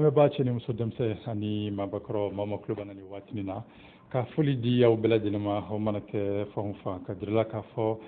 lamɛnbaa cɛ ni muso denmisɛn ani maabakɔrɔ maa ma tulo b'an na nin waatinin na ka foli di aw bɛɛ lajɛlen ma aw mana kɛ fan o fan ka jirala k'a fɔ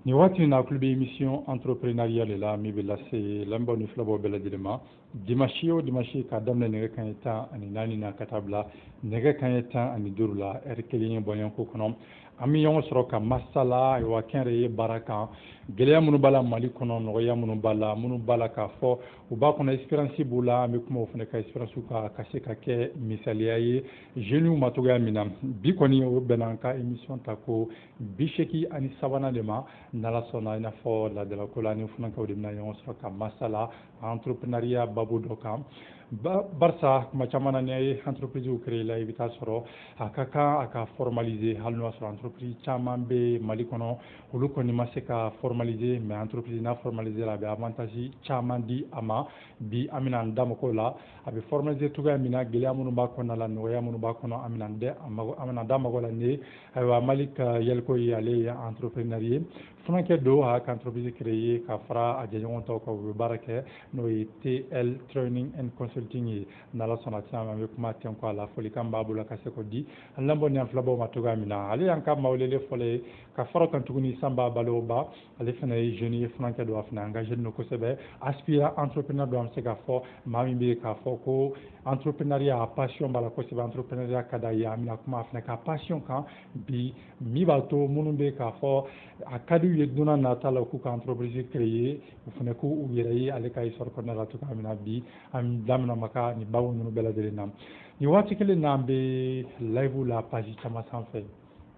nin waati in na tulo bɛ émission entrepreneuriale de la min bɛ lase lamɛnbaaw ni filɛbaaw bɛɛ lajɛlen ma dimanche o dimanche k'a daminɛ nɛgɛ kanɲɛ 14 na ka taa bila nɛgɛ kanɲɛ 15 la heure kelen ye bɔɲɔgɔnko kɔnɔ an bɛ ɲɔgɔn sɔrɔ ka masala ayiwa kɛnyɛrɛye baara kan gɛlɛya minnu b'a la mali kɔnɔ nɔgɔya minnu b'a la k'a fɔ u b'a kɔnɔ espérance b'u la an bɛ kuma o fana ka espérance kan ka se ka kɛ misaliya ye jeunes ma cogoya min na bi kɔni o bɛnna an ka émission ta ko bi seegin ani sabanan de ma n'ala sɔnna i n'a fɔ laadalako la ani funankew de bɛna ɲɔgɔn sɔrɔ ka masala entrepreneuriat babu dɔ kan barisa kuma caman na ni a ye entreprise créer la i bɛ taa sɔrɔ a ka kan a ka formaliser hali n'o y'a sɔrɔ entreprise caman bɛ mali kɔnɔ olu kɔni ma se ka formaliser mais entreprise n'a formaliser la a bɛ avantage caman di a ma bi an bɛna an da mago la a bɛ formaliser cogoya min na gɛlɛya minnu b'a kɔnɔna la nɔgɔya minnu b'a kɔnɔ an bɛna da mago la ni ye ayiwa malik yeliko ye ale ye entrepreneur ye funankɛ don a ka entreprise créer ka fara a jɛɲɔgɔn tɔw kan u bɛ baara kɛ n'o ye TL Training and Consulting ye n'ala sɔnna caman an bɛ kuma tɛnku a la folikan b'a bolo ka se k'o di an lamɛnbaaw ni an filɛbaaw ma cogoya min na ale y'an ka mawuleli fɔlɔ ye ka fara o kan tuguni Sanba Baloba ale fana ye jeune ye funankɛ don a fana engagé don kosɛbɛ aspirant entrepreneur don an bɛ se k'a fɔ maa min bɛ k'a fɔ ko entrepreneuriat a passion b'a la kosɛbɛ entrepreneuriat ka d'a ye an bɛna kuma a fana ka passion kan bi min b'a to minnu bɛ k'a fɔ a ka di u ye don n'a nata la k'u ka entreprise créer u fana k'u yɛrɛ ye ale ka histoire kɔnɔna la cogoya min na bi an daminɛ maka nin babu ninnu bɛɛ lajɛlen na nin waati kelen na an bɛ live la page caman sanfɛ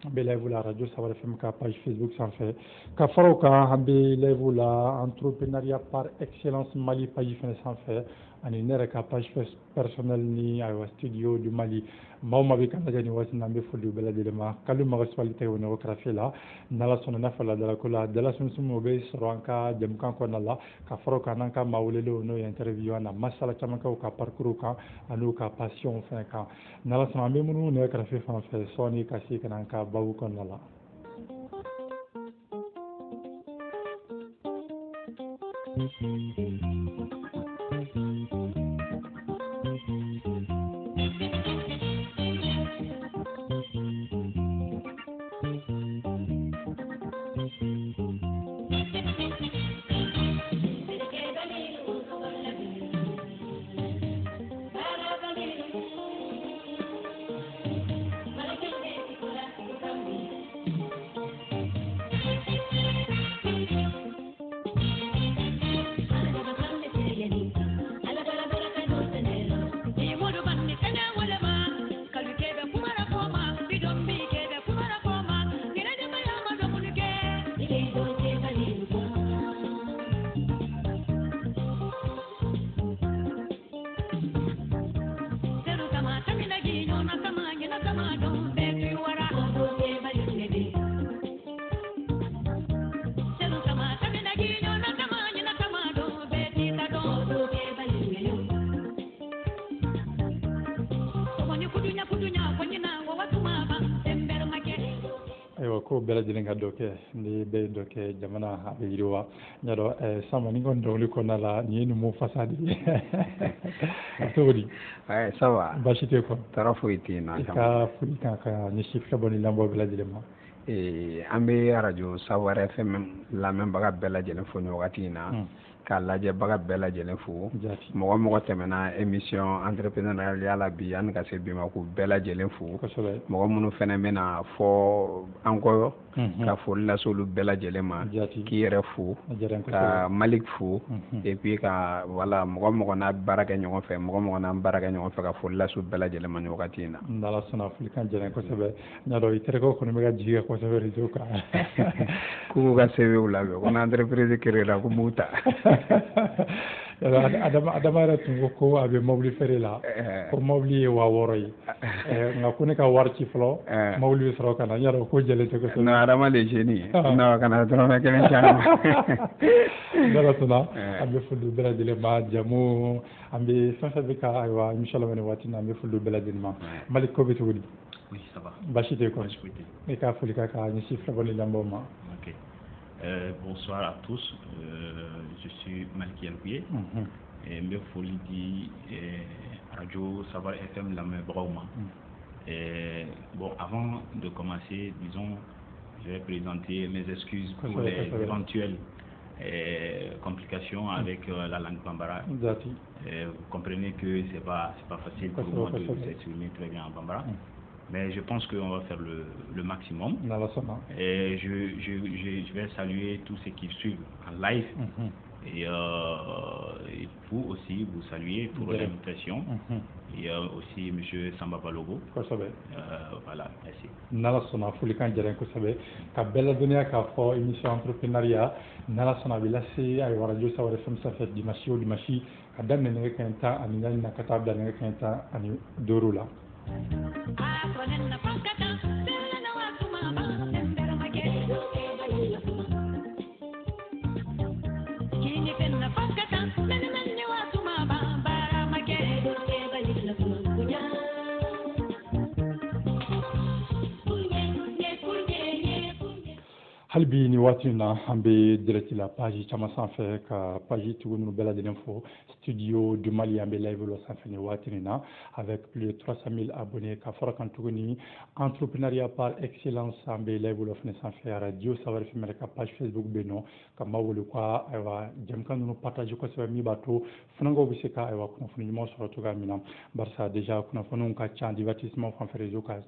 an bɛ live la radio Sahara FM ka page Facebook sanfɛ ka fara o kan an bɛ live la entrepreneuriat par excellence Mali page fana sanfɛ ani ne yɛrɛ ka page personnelle ni ayiwa studio du Mali maa o maa bɛ ka lajɛ nin waati in na an bɛ foli u bɛɛ lajɛlen ma Kalu Magasipali o nɛgɛ kɛrɛfɛ la n'ala sɔnna n'a fɔ laadalako la dala sunsun o bɛ sɔrɔ an ka jɛmukan kɔnɔna la ka fara o kan n'an ka maa welelenw n'o ye interview na masala caman kɛ u ka parcours kan ani u ka passion fɛnɛ kan n'ala sɔnna an bɛ minnu nɛgɛ kɛrɛfɛ fan fɛ sɔɔni ka se ka na an ka babu kɔnɔna la. Ko bɛɛ lajɛlen ka dɔ kɛ ni bɛɛ ye dɔ kɛ jamana a bɛ yiriwa n y'a dɔn Sanba ni kɔni dɔnkili kɔnɔna la nin ye numu fasa de ye a cogo di ça va baasi tɛ quoi tɔɔrɔ foyi tɛ yen nɔ i ka foli kan ka ɲɛsin filɛbɔ ni lamɛnbaaw bɛɛ lajɛlen ma an bɛ radio Sahara FM lamɛnbaga bɛɛ lajɛlen fo nin wagati in na k'a lajɛbaga bɛɛ lajɛlen fo mɔgɔ mɔgɔ tɛmɛna émission entrepreneuriat la bi yanni ka se bi ma k'u bɛɛ lajɛlen fo mɔgɔ minnu fɛnɛ bɛna fɔ an kɔ ka foli lase olu bɛɛ lajɛlen ma k'i yɛrɛ fo ka Malik fo et puis ka voilà mɔgɔ mɔgɔ n'a baara kɛ ɲɔgɔn fɛ mɔgɔ mɔgɔ n'an baara kɛ ɲɔgɔn fɛ ka foli lase u bɛɛ lajɛlen ma nin wagati in na n'Ala sɔnna folikan diyara n ye kosɛbɛ n y'a dɔn i terikɛw kɔni bɛ ka jigi kɛ kosɛbɛ réseau kan k'u ka CV u labɛn ko n'entreprise créer la ko m'u ta Adama yɛrɛ tun ko a bɛ mobili feere la ko mobili ye 6000 ye nka ko ne ka wari ci fɔlɔ mobili bɛ sɔrɔ ka na n y'a dɔn ko jɛlen tɛ kosɛbɛ. non Adama de ye génie ye non kana dɔrɔmɛ kelen ca n'Ala sɔnna an bɛ foli bɛɛ lajɛlen ma jamu an bɛ fɛn fɛn bɛ ka ayiwa émission lamɛn nin waati in na an bɛ foli bɛɛ lajɛlen ma Malik ko bɛ cogo di. Oui, ça va. Baasi tɛ kɔni ne ka foli ka ɲɛsin filɛbɔ ni lamɛnbaaw ma. Ok. Bonsoir à tous. Je suis Malik Yelouye. Et me folie dit Radio Savoir FM Lamé Brauma. Bon, avant de commencer, disons, je vais présenter mes excuses pour les éventuelles complications avec la langue bambara. Vous comprenez que c'est pas facile pour moi de s'exprimer très bien en bambara. Mais je pense qu'on va faire le maximum. Et je vais saluer tous ceux qui suivent en live. Et vous aussi, vous saluez pour l'invitation. Et aussi M. Samba Balogo. Voilà, merci. Nala sona fulikan jaren ko sabe ka bella dunia ka fo émission entrepreneuriat nala sona bi lasi ay radio Savoir FM sa fait dimanche au dimanche ka danne ne kenta ani na kata danne kenta ani dorula. Halbi ni watina ambe direct la page chama sanfé ka page tugunu bela de l'info studio du Mali ambe live lo sanfé ni watina avec plus de 300 000 abonnés ka farakan tuguni entrepreneuriat par excellence ambe live lo fne sanfé radio Savoir FM ka page Facebook beno ka mawulu kwa aywa jamkan no partage ko se mi bato funango biseka aywa kuna funu mo soro tuga mina barsa déjà kuna funu ka chan divertissement fan réseau ka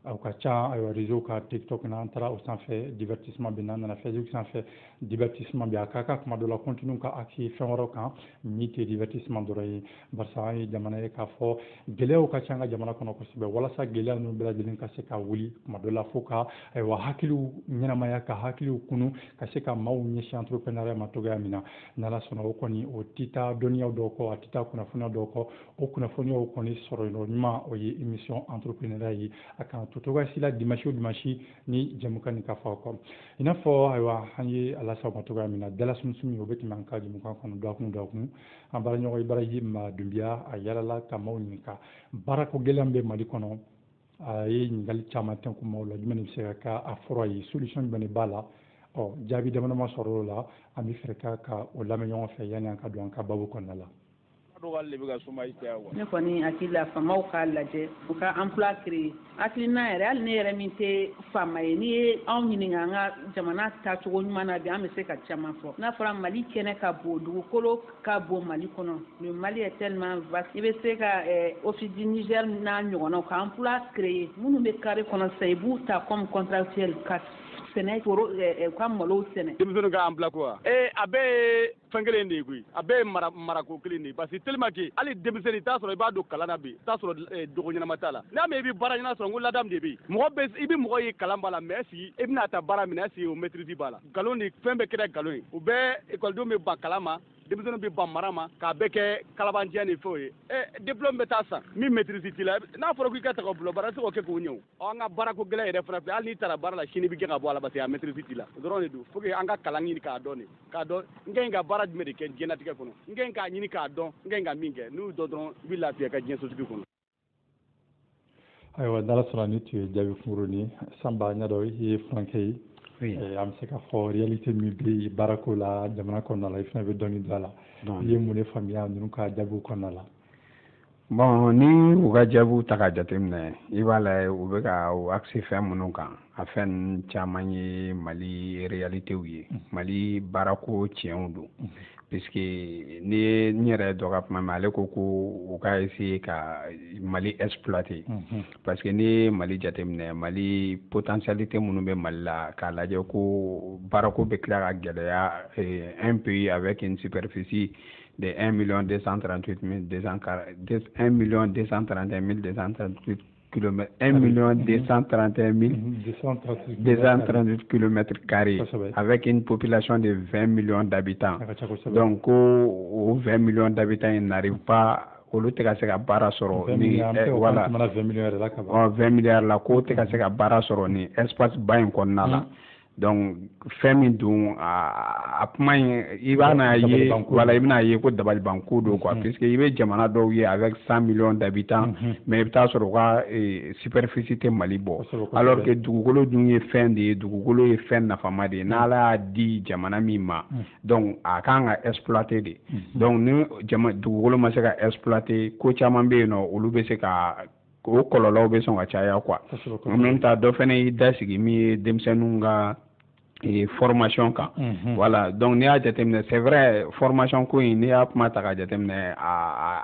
au cas réseau ka TikTok na antara au sanfé divertissement bina na Facebook sanfé divertissement bi akaka kuma do la continue ka aki fenwaro kan miti divertissement do ray barsa ay jamana ka fo gele au ka changa jamana kono ko sibe wala sa gele no bela dilin ka se ka wuli kuma do la foka ay wa hakilu nyana maya ka hakilu kunu ka se ka mawu nyeshi entrepreneuriat matoga mina na la sono ko ni o tita donia do ko atita kuna funa do ko o kuna funa o ko ni soro no ma o yi émission entrepreneuriat yi aka tutoga sila dimanche ni jamukani ka fako ina fo aywa hanyi ala sa matoga mina dala sumsumi obeti manka jimuka kono dokun ambara nyoy baraji ma dumbia ayala la ka mawnika barako gelambe mali kono ay ngal chamaten ko mawla jumani se ka afroyi solution bani bala o jabi demana ma soro la ami freka ka o lamenyon fe yani ka do an ka babu kono la ne kɔni hakili la faamaw k'a lajɛ u ka emploi créer hakilina yɛrɛ hali ne yɛrɛ min tɛ faama ye n'i ye anw ɲininka an ka jamana taacogo ɲuman na bi an bɛ se ka caman fɔ n'a fɔra mali kɛnɛ ka bon dugukolo ka bon mali kɔnɔ le mali est tellement vaste i bɛ se ka office du Niger n'a ɲɔgɔnnaw ka emploi créer minnu bɛ carré kɔnɔ sisan i b'u ta comme contractuel ka sɛnɛ foro ka malo sɛnɛ. denmisɛnninw ka emploi quoi a bɛɛ ye fɛn kelen de ye koyi a bɛɛ ye marako kelen de ye parce que tellement que hali denmisɛnnin t'a sɔrɔ i b'a don kalan na bi t'a sɔrɔ dogo ɲɛnama t'a la n'a mɛ i bɛ baara ɲɛna sɔrɔ n ko ladamu de bɛ yen mɔgɔ bɛ i bɛ mɔgɔ ye kalan b'a la mais est-ce que i bɛna ta baara minɛ est-ce que o maîtrise b'a la nkalon ni fɛn bɛɛ kɛra nkalon ye u bɛɛ ekɔlidenw bɛ ban kalan ma denmisɛnninw bɛ ban mara ma k'a bɛɛ kɛ kalabanjɛ ni fɛnw ye diplôme bɛ taa san min maîtrise t'i la n'a fɔra k'i ka ta ka bila baara i tɛ se k'o kɛ k'o ɲɛ o an ka baarako gɛlɛn yɛrɛ fana filɛ hali n'i taara baara la sini bɛ gɛn ka bɔ a la parce que a maîtrise t'i la o dɔrɔn de don faut que an ka kalan ɲini k'a dɔn n ka ɲi ka baara jumɛn de kɛ diɲɛlatigɛ kɔnɔ n ka ɲi k'a ɲini k'a dɔn n ka ɲi ka min kɛ n'u dɔn dɔrɔn i bɛ lafiya ka diɲɛ sotigi kɔnɔ. ayiwa n'ala sɔnna ni tun ye jaabi kunkurunin sanba ɲadɔ i ye furankɛ ye an bɛ se k'a fɔ réalité min bɛ baarako la jamana kɔnɔna la i fana bɛ dɔɔnin don a la i ye mun de faamuya ninnu ka jaabiw kɔnɔna la. bon ni u ka jaabiw ta ka jateminɛ i b'a la u bɛ ka o axe fɛn minnu kan a fɛn caman ye mali réalitéw ye mali baarako tiɲɛw don puisque ni ye n yɛrɛ dɔ ka kuma mɛn ale ko ko u ka essayer ka mali exploiter parce que ni ye mali jateminɛ mali potentialité minnu bɛ mali la k'a lajɛ ko baarako bɛ tila ka gɛlɛya un pays avec une superficie de 1,231,238 km, 1,231,238 km carrés avec une population de 20 millions d'habitants. Donc, aux 20 millions d'habitants, ils n'arrivent pas olu tɛ ka se ka baara sɔrɔ ni voilà 20 milliards la ko tɛ ka se ka baara sɔrɔ ni espace ba in kɔnɔna la donc fɛn min don a kuma i b'a n'a ye wala i bɛna ye ko dabalibanko don quoi puisque i bɛ jamana dɔw ye avec 100 millions d'habitants mais i bɛ taa sɔrɔ u ka superficie tɛ Mali bɔ alors que dugukolo dun ye fɛn de ye dugukolo ye fɛn nafama de ye n'Ala y'a di jamana min ma donc a kan ka exploiter de donc ni dugukolo ma se ka exploiter ko caman bɛ yen nɔ olu bɛ se ka o kɔlɔlɔw bɛ sɔn ka caya quoi en même temps dɔ fana y'i da sigi min ye denmisɛnninw ka formation kan voilà donc n'i y'a jateminɛ c'est vrai formation ko in n'i y'a kuma ta k'a jateminɛ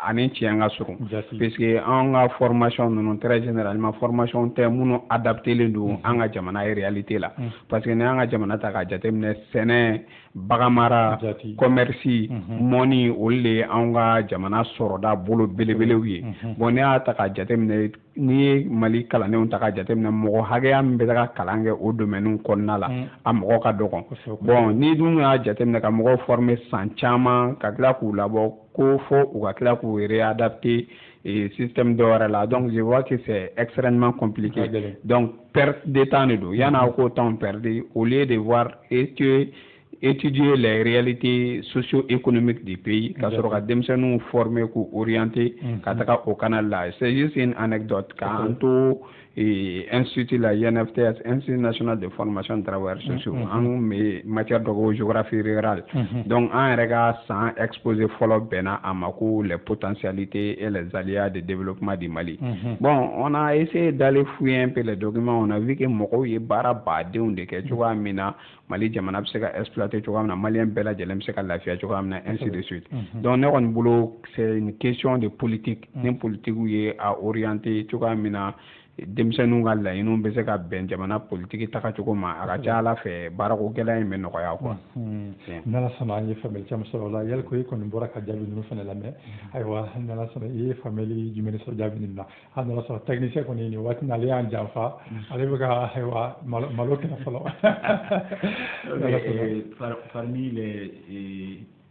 ani tiɲɛ ka surun puisque an ka formation ninnu très généralement formation tɛ minnu adaptelen don an ka jamana ye réalité la parce que n'i y'an ka jamana ta k'a jateminɛ sɛnɛ baganmara commerce mɔni olu de ye an ka jamana sɔrɔda bolo belebelew ye bon n'i y'a ta k'a jateminɛ n'i ye Mali kalandenw ta k'a jateminɛ mɔgɔ hakɛya min bɛ ka kalan kɛ o domaine kɔnɔna la a mɔgɔ ka dɔgɔ bon n'i dun y'a jateminɛ ka mɔgɔw former san caman ka tila k'u labɔ ko fo u ka tila k'u réadapter système dɔ wɛrɛ la donc je vois que c'est extrêmement compliqué donc perte de temps de do yan'a ko temps perdu au lieu de voir étudier les réalités socio-économiques du pays ka sɔrɔ ka denmisɛnninw former k'u orienter ka taga o canal la c'est juste une anecdote k'an to institut la INFTS Institut national de formation de travailleurs sociaux en matière de géographie rurale donc an yɛrɛ ka san exposé fɔlɔ bɛnna a ma ko les potentialités et les aléas de développement du Mali bon on a essayé d'aller fouiller un peu les documents on a vu que mɔgɔw ye baara badenw de kɛ cogoya min na Mali jamana bɛ se ka exploiter cogoya min na maliyɛn bɛɛ lajɛlen bɛ se ka lafiya cogoya min na ainsi de suite donc ne kɔni bolo c'est une question de politique ni politique ye a orienter cogoya min na denmisɛnninw ka laɲiniw bɛ se ka bɛn jamana politique tagacogo ma a ka ca Ala fɛ baarako gɛlɛya in bɛ nɔgɔya quoi n'Ala sɔnna an ye faamuyali caman sɔrɔ o la yali ko i kɔni bɔra ka jaabi ninnu fana lamɛn ayiwa n'Ala sɔnna i ye faamuyali jumɛn sɔrɔ jaabi ninnu na hali n'Ala sɔnna technicien kɔni nin waati ale y'an janfa ale bɛ ka ayiwa malo kɛnɛ fɔlɔ parmi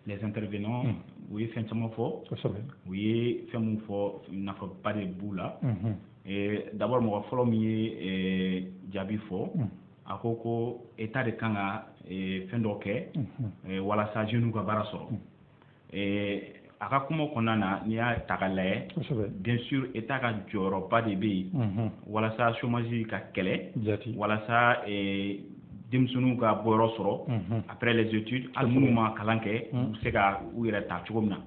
les intervenants u ye fɛn caman fɔ u ye fɛn min fɔ nafaba de b'u la d'abord mɔgɔ fɔlɔ min ye jaabi fɔ a ko état de kan ka fɛn dɔ kɛ walasa jeunes ka baara sɔrɔ a ka kuma kɔnɔna na n'i y'a ta ka lajɛ bien sûr état ka jɔyɔrɔba de bɛ yen walasa chômage ka kɛlɛ walasa denmisɛnninw ka bɔyɔrɔ sɔrɔ après les études hali minnu ma kalan kɛ u bɛ se ka u yɛrɛ ta cogo min na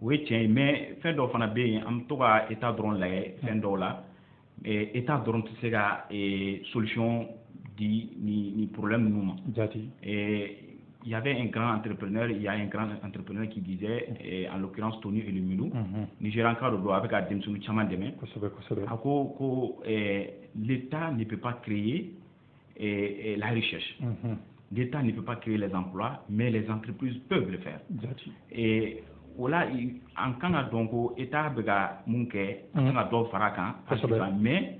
o ye tiɲɛ ye mais fɛn dɔw fana bɛ yen an bɛ to ka état dɔrɔn lajɛ fɛn dɔw la état dɔrɔn tɛ se ka solution di ni problème ninnu ma il y avait un grand entrepreneur il y a un grand entrepreneur qui disait en l'occurrence Tony Elumelu Nigérian ka don a bɛ ka denmisɛnninw caman dɛmɛ a ko l'état ne peut pas créer la recherche l'état ne peut pas créer les emplois mais les entreprises peuvent le faire et voilà en kan ka dɔn ko état bɛ ka mun kɛ a kan ka dɔ fara a kan mais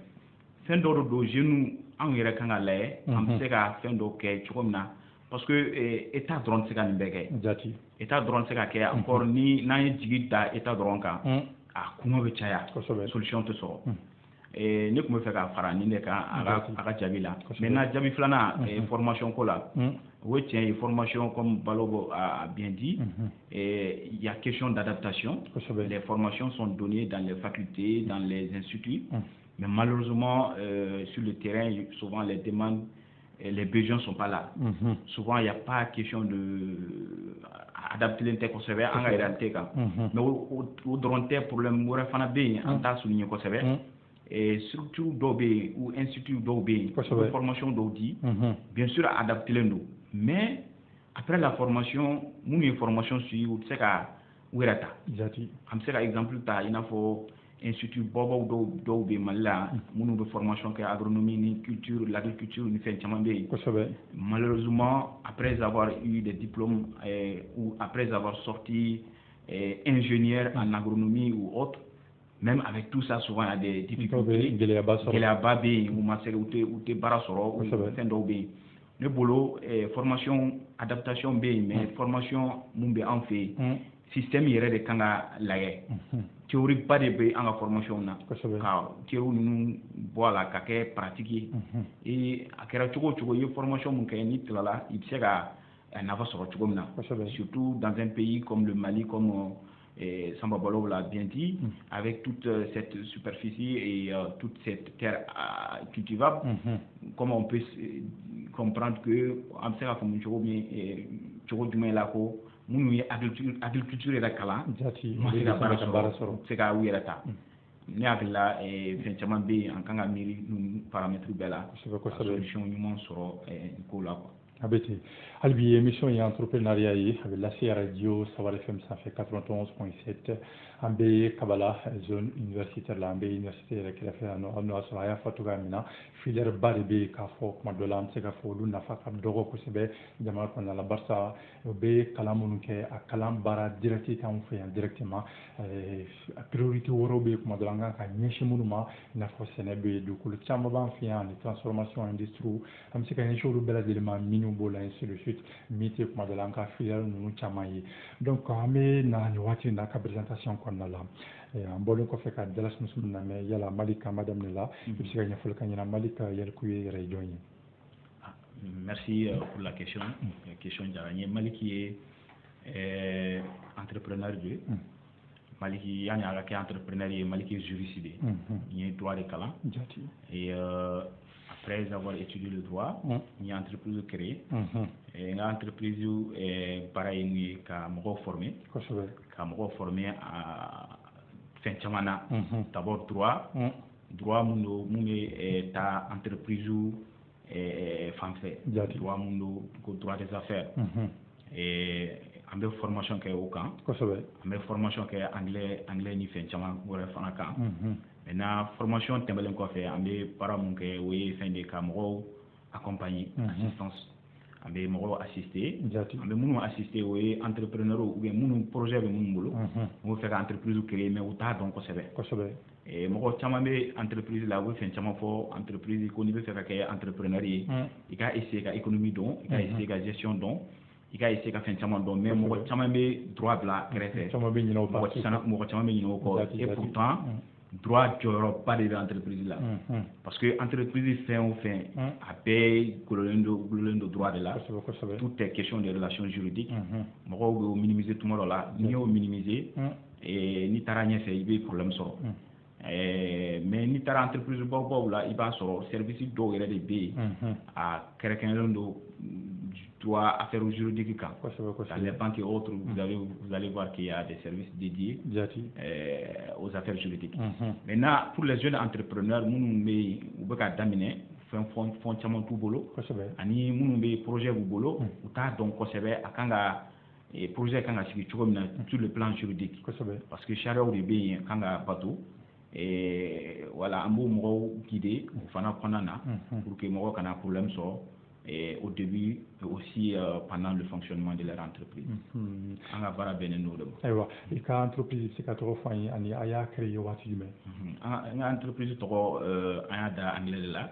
fɛn dɔ don jeunes anw yɛrɛ kan ka lajɛ an bɛ se ka fɛn dɔ kɛ cogo min na parce que état dɔrɔn tɛ se ka nin bɛɛ kɛ état dɔrɔn tɛ se ka kɛ encore ni n'an ye jigi da état dɔrɔn kan a kɔngɔ bɛ caya solution tɛ sɔrɔ ne tun bɛ fɛ ka fara nin de kan a ka jaabi la maintenant jaabi filanan formation ko la o ye tiɲɛ ye formation comme Balogo a bien dit il y a question d'adaptation les formations sont données dans les facultés dans les instituts mais malheureusement sur le terrain souvent les demandes les besoins ne sont pas là souvent il n'y a pas question de adapter l'interconservé en réalité mais au dɔrɔn tɛ problème wɛrɛ fana bɛ yen an t'a souligner kosɛbɛ et surtout dɔw bɛ yen ou institut dɔw bɛ yen formation dɔw di bien sûr adaptelen don mais après la formation minnu ye formation suivre u tɛ se ka u yɛrɛ ta an bɛ se ka exemple ta i n'a fɔ institut bɔbaw dɔw bɛ Mali la minnu bɛ formation kɛ agronomie ni culture l'agriculture ni fɛn caman bɛ yen malheureusement après avoir eu des diplômes ou après avoir sorti ingénieur en agronomie ou autre même avec tout ça souvent il y a des difficultés gɛlɛyaba bɛ yen u ma se u tɛ baara sɔrɔ fɛn dɔw bɛ yen ne bolo formation adaptation bɛ yen mais formation mun bɛ an fɛ yen système yɛrɛ de kan ka lagɛ théorie ba de bɛ an ka formation na ka théorie ninnu bɔ a la ka kɛ pratique ye a kɛra cogo o cogo i ye formation mun kɛ ni tilala i bɛ se ka nafa sɔrɔ cogo min na surtout dans un pays comme le Mali comme Samba Balogo l'a bien dit, avec toute cette superficie et toute cette terre cultivable, comment on peut comprendre que on sait comme du moins là ko munu agriculture et la kala c'est ka u yɛrɛ ta ne hakili la fɛn caman bɛ yen an kan ka miiri paramètres bɛɛ la solution ɲuman sɔrɔ ko la quoi. Abeti Albi émission et entrepreneuriat avec la radio Savoir FM ça fait 91.7 en B Kabala zone universitaire la B université qui a fait no asaya fatuga mina filière baribe ka fo kuma dola am se ka fo lu nafa ka dogo ko sebe jama ko na la barsa be kalamun ke a kalam bara direct tan fe directement priorité woro be kuma dola ka nyeshi munuma na fo senebe du ko chamba ban fi en transformation industrie am se ka nyeshi lu bela dilema minu bola ainsi de suite métier kuma dola ka filière nunu chama yi donc ame na ni wati na ka présentation ko na la en bolon ko fe ka dalas musum na me yala malika madame nela bi se ka nyafol ka nyina malika yel ku yi région yi. Merci pour la question. La question jaranye maliki est entrepreneur de maliki yani ala ke entrepreneur yi maliki juriste de ni droit de kala et après avoir étudié le droit ni entreprise créée et une entreprise pareil ni ka mo formé à fin chamana d'abord droit mun ta entreprise français droit mun ko droit des affaires et en bɛ formation kɛ o kan an bɛ formation kɛ anglais ni fɛn caman wɛrɛ fana kan maintenant formation tɛmɛlen kɔfɛ an bɛ baara mun kɛ o ye fɛn de ka mɔgɔw accompagner assistance an bɛ mɔgɔw assister an bɛ minnu assister o ye entrepreneur ou bien minnu projet bɛ minnu bolo n'u bɛ fɛ ka entreprise créer mais u t'a dɔn kosɛbɛ mɔgɔ caman bɛ entreprise la u bɛ fɛn caman fɔ entreprise ko n'i bɛ fɛ ka kɛ entrepreneur ye i ka essayer ka économie dɔn i ka essayer ka gestion dɔn i ka essayer ka fɛn caman dɔn mais mɔgɔ caman bɛ droit bila kɛrɛfɛ mɔgɔ caman bɛ ɲinɛ o kɔ et pourtant droit jɔyɔrɔba de bɛ entreprise la parce que entreprise fɛn o fɛn a bɛɛ gulonlen don droit de la tout est question de relations juridiques mɔgɔw bɛ o minimiser tuma dɔ la n'i y'o minimiser n'i taara ɲɛfɛ i bɛ problème sɔrɔ mais n'i taara entreprise baw la i b'a sɔrɔ service dɔw yɛrɛ de bɛ yen a kɛrɛnkɛrɛnlen don droit affaires juridiques kan dans les banques et autres vous allez voir qu'il y a des services dédiés aux affaires juridiques maintenant pour les jeunes entrepreneurs minnu bɛ yen u bɛ ka daminɛ fɛn caman t'u bolo ani minnu bɛ projet b'u bolo u t'a dɔn kosɛbɛ a kan ka projet kan ka sigi cogo min na sur le plan juridique parce que sariyaw de bɛ yen kan ka bato voilà an b'o mɔgɔw guider o fana kɔnɔna na pour que mɔgɔw kana problème sɔrɔ au début et aussi pendant le fonctionnement de leur entreprise. An ka baara bɛnnen don o de ma. Ayiwa i ka entreprise bɛ se ka tɔgɔ fɔ an ye ani a y'a créé waati jumɛn. An ka entreprise tɔgɔ an y'a da anglais de la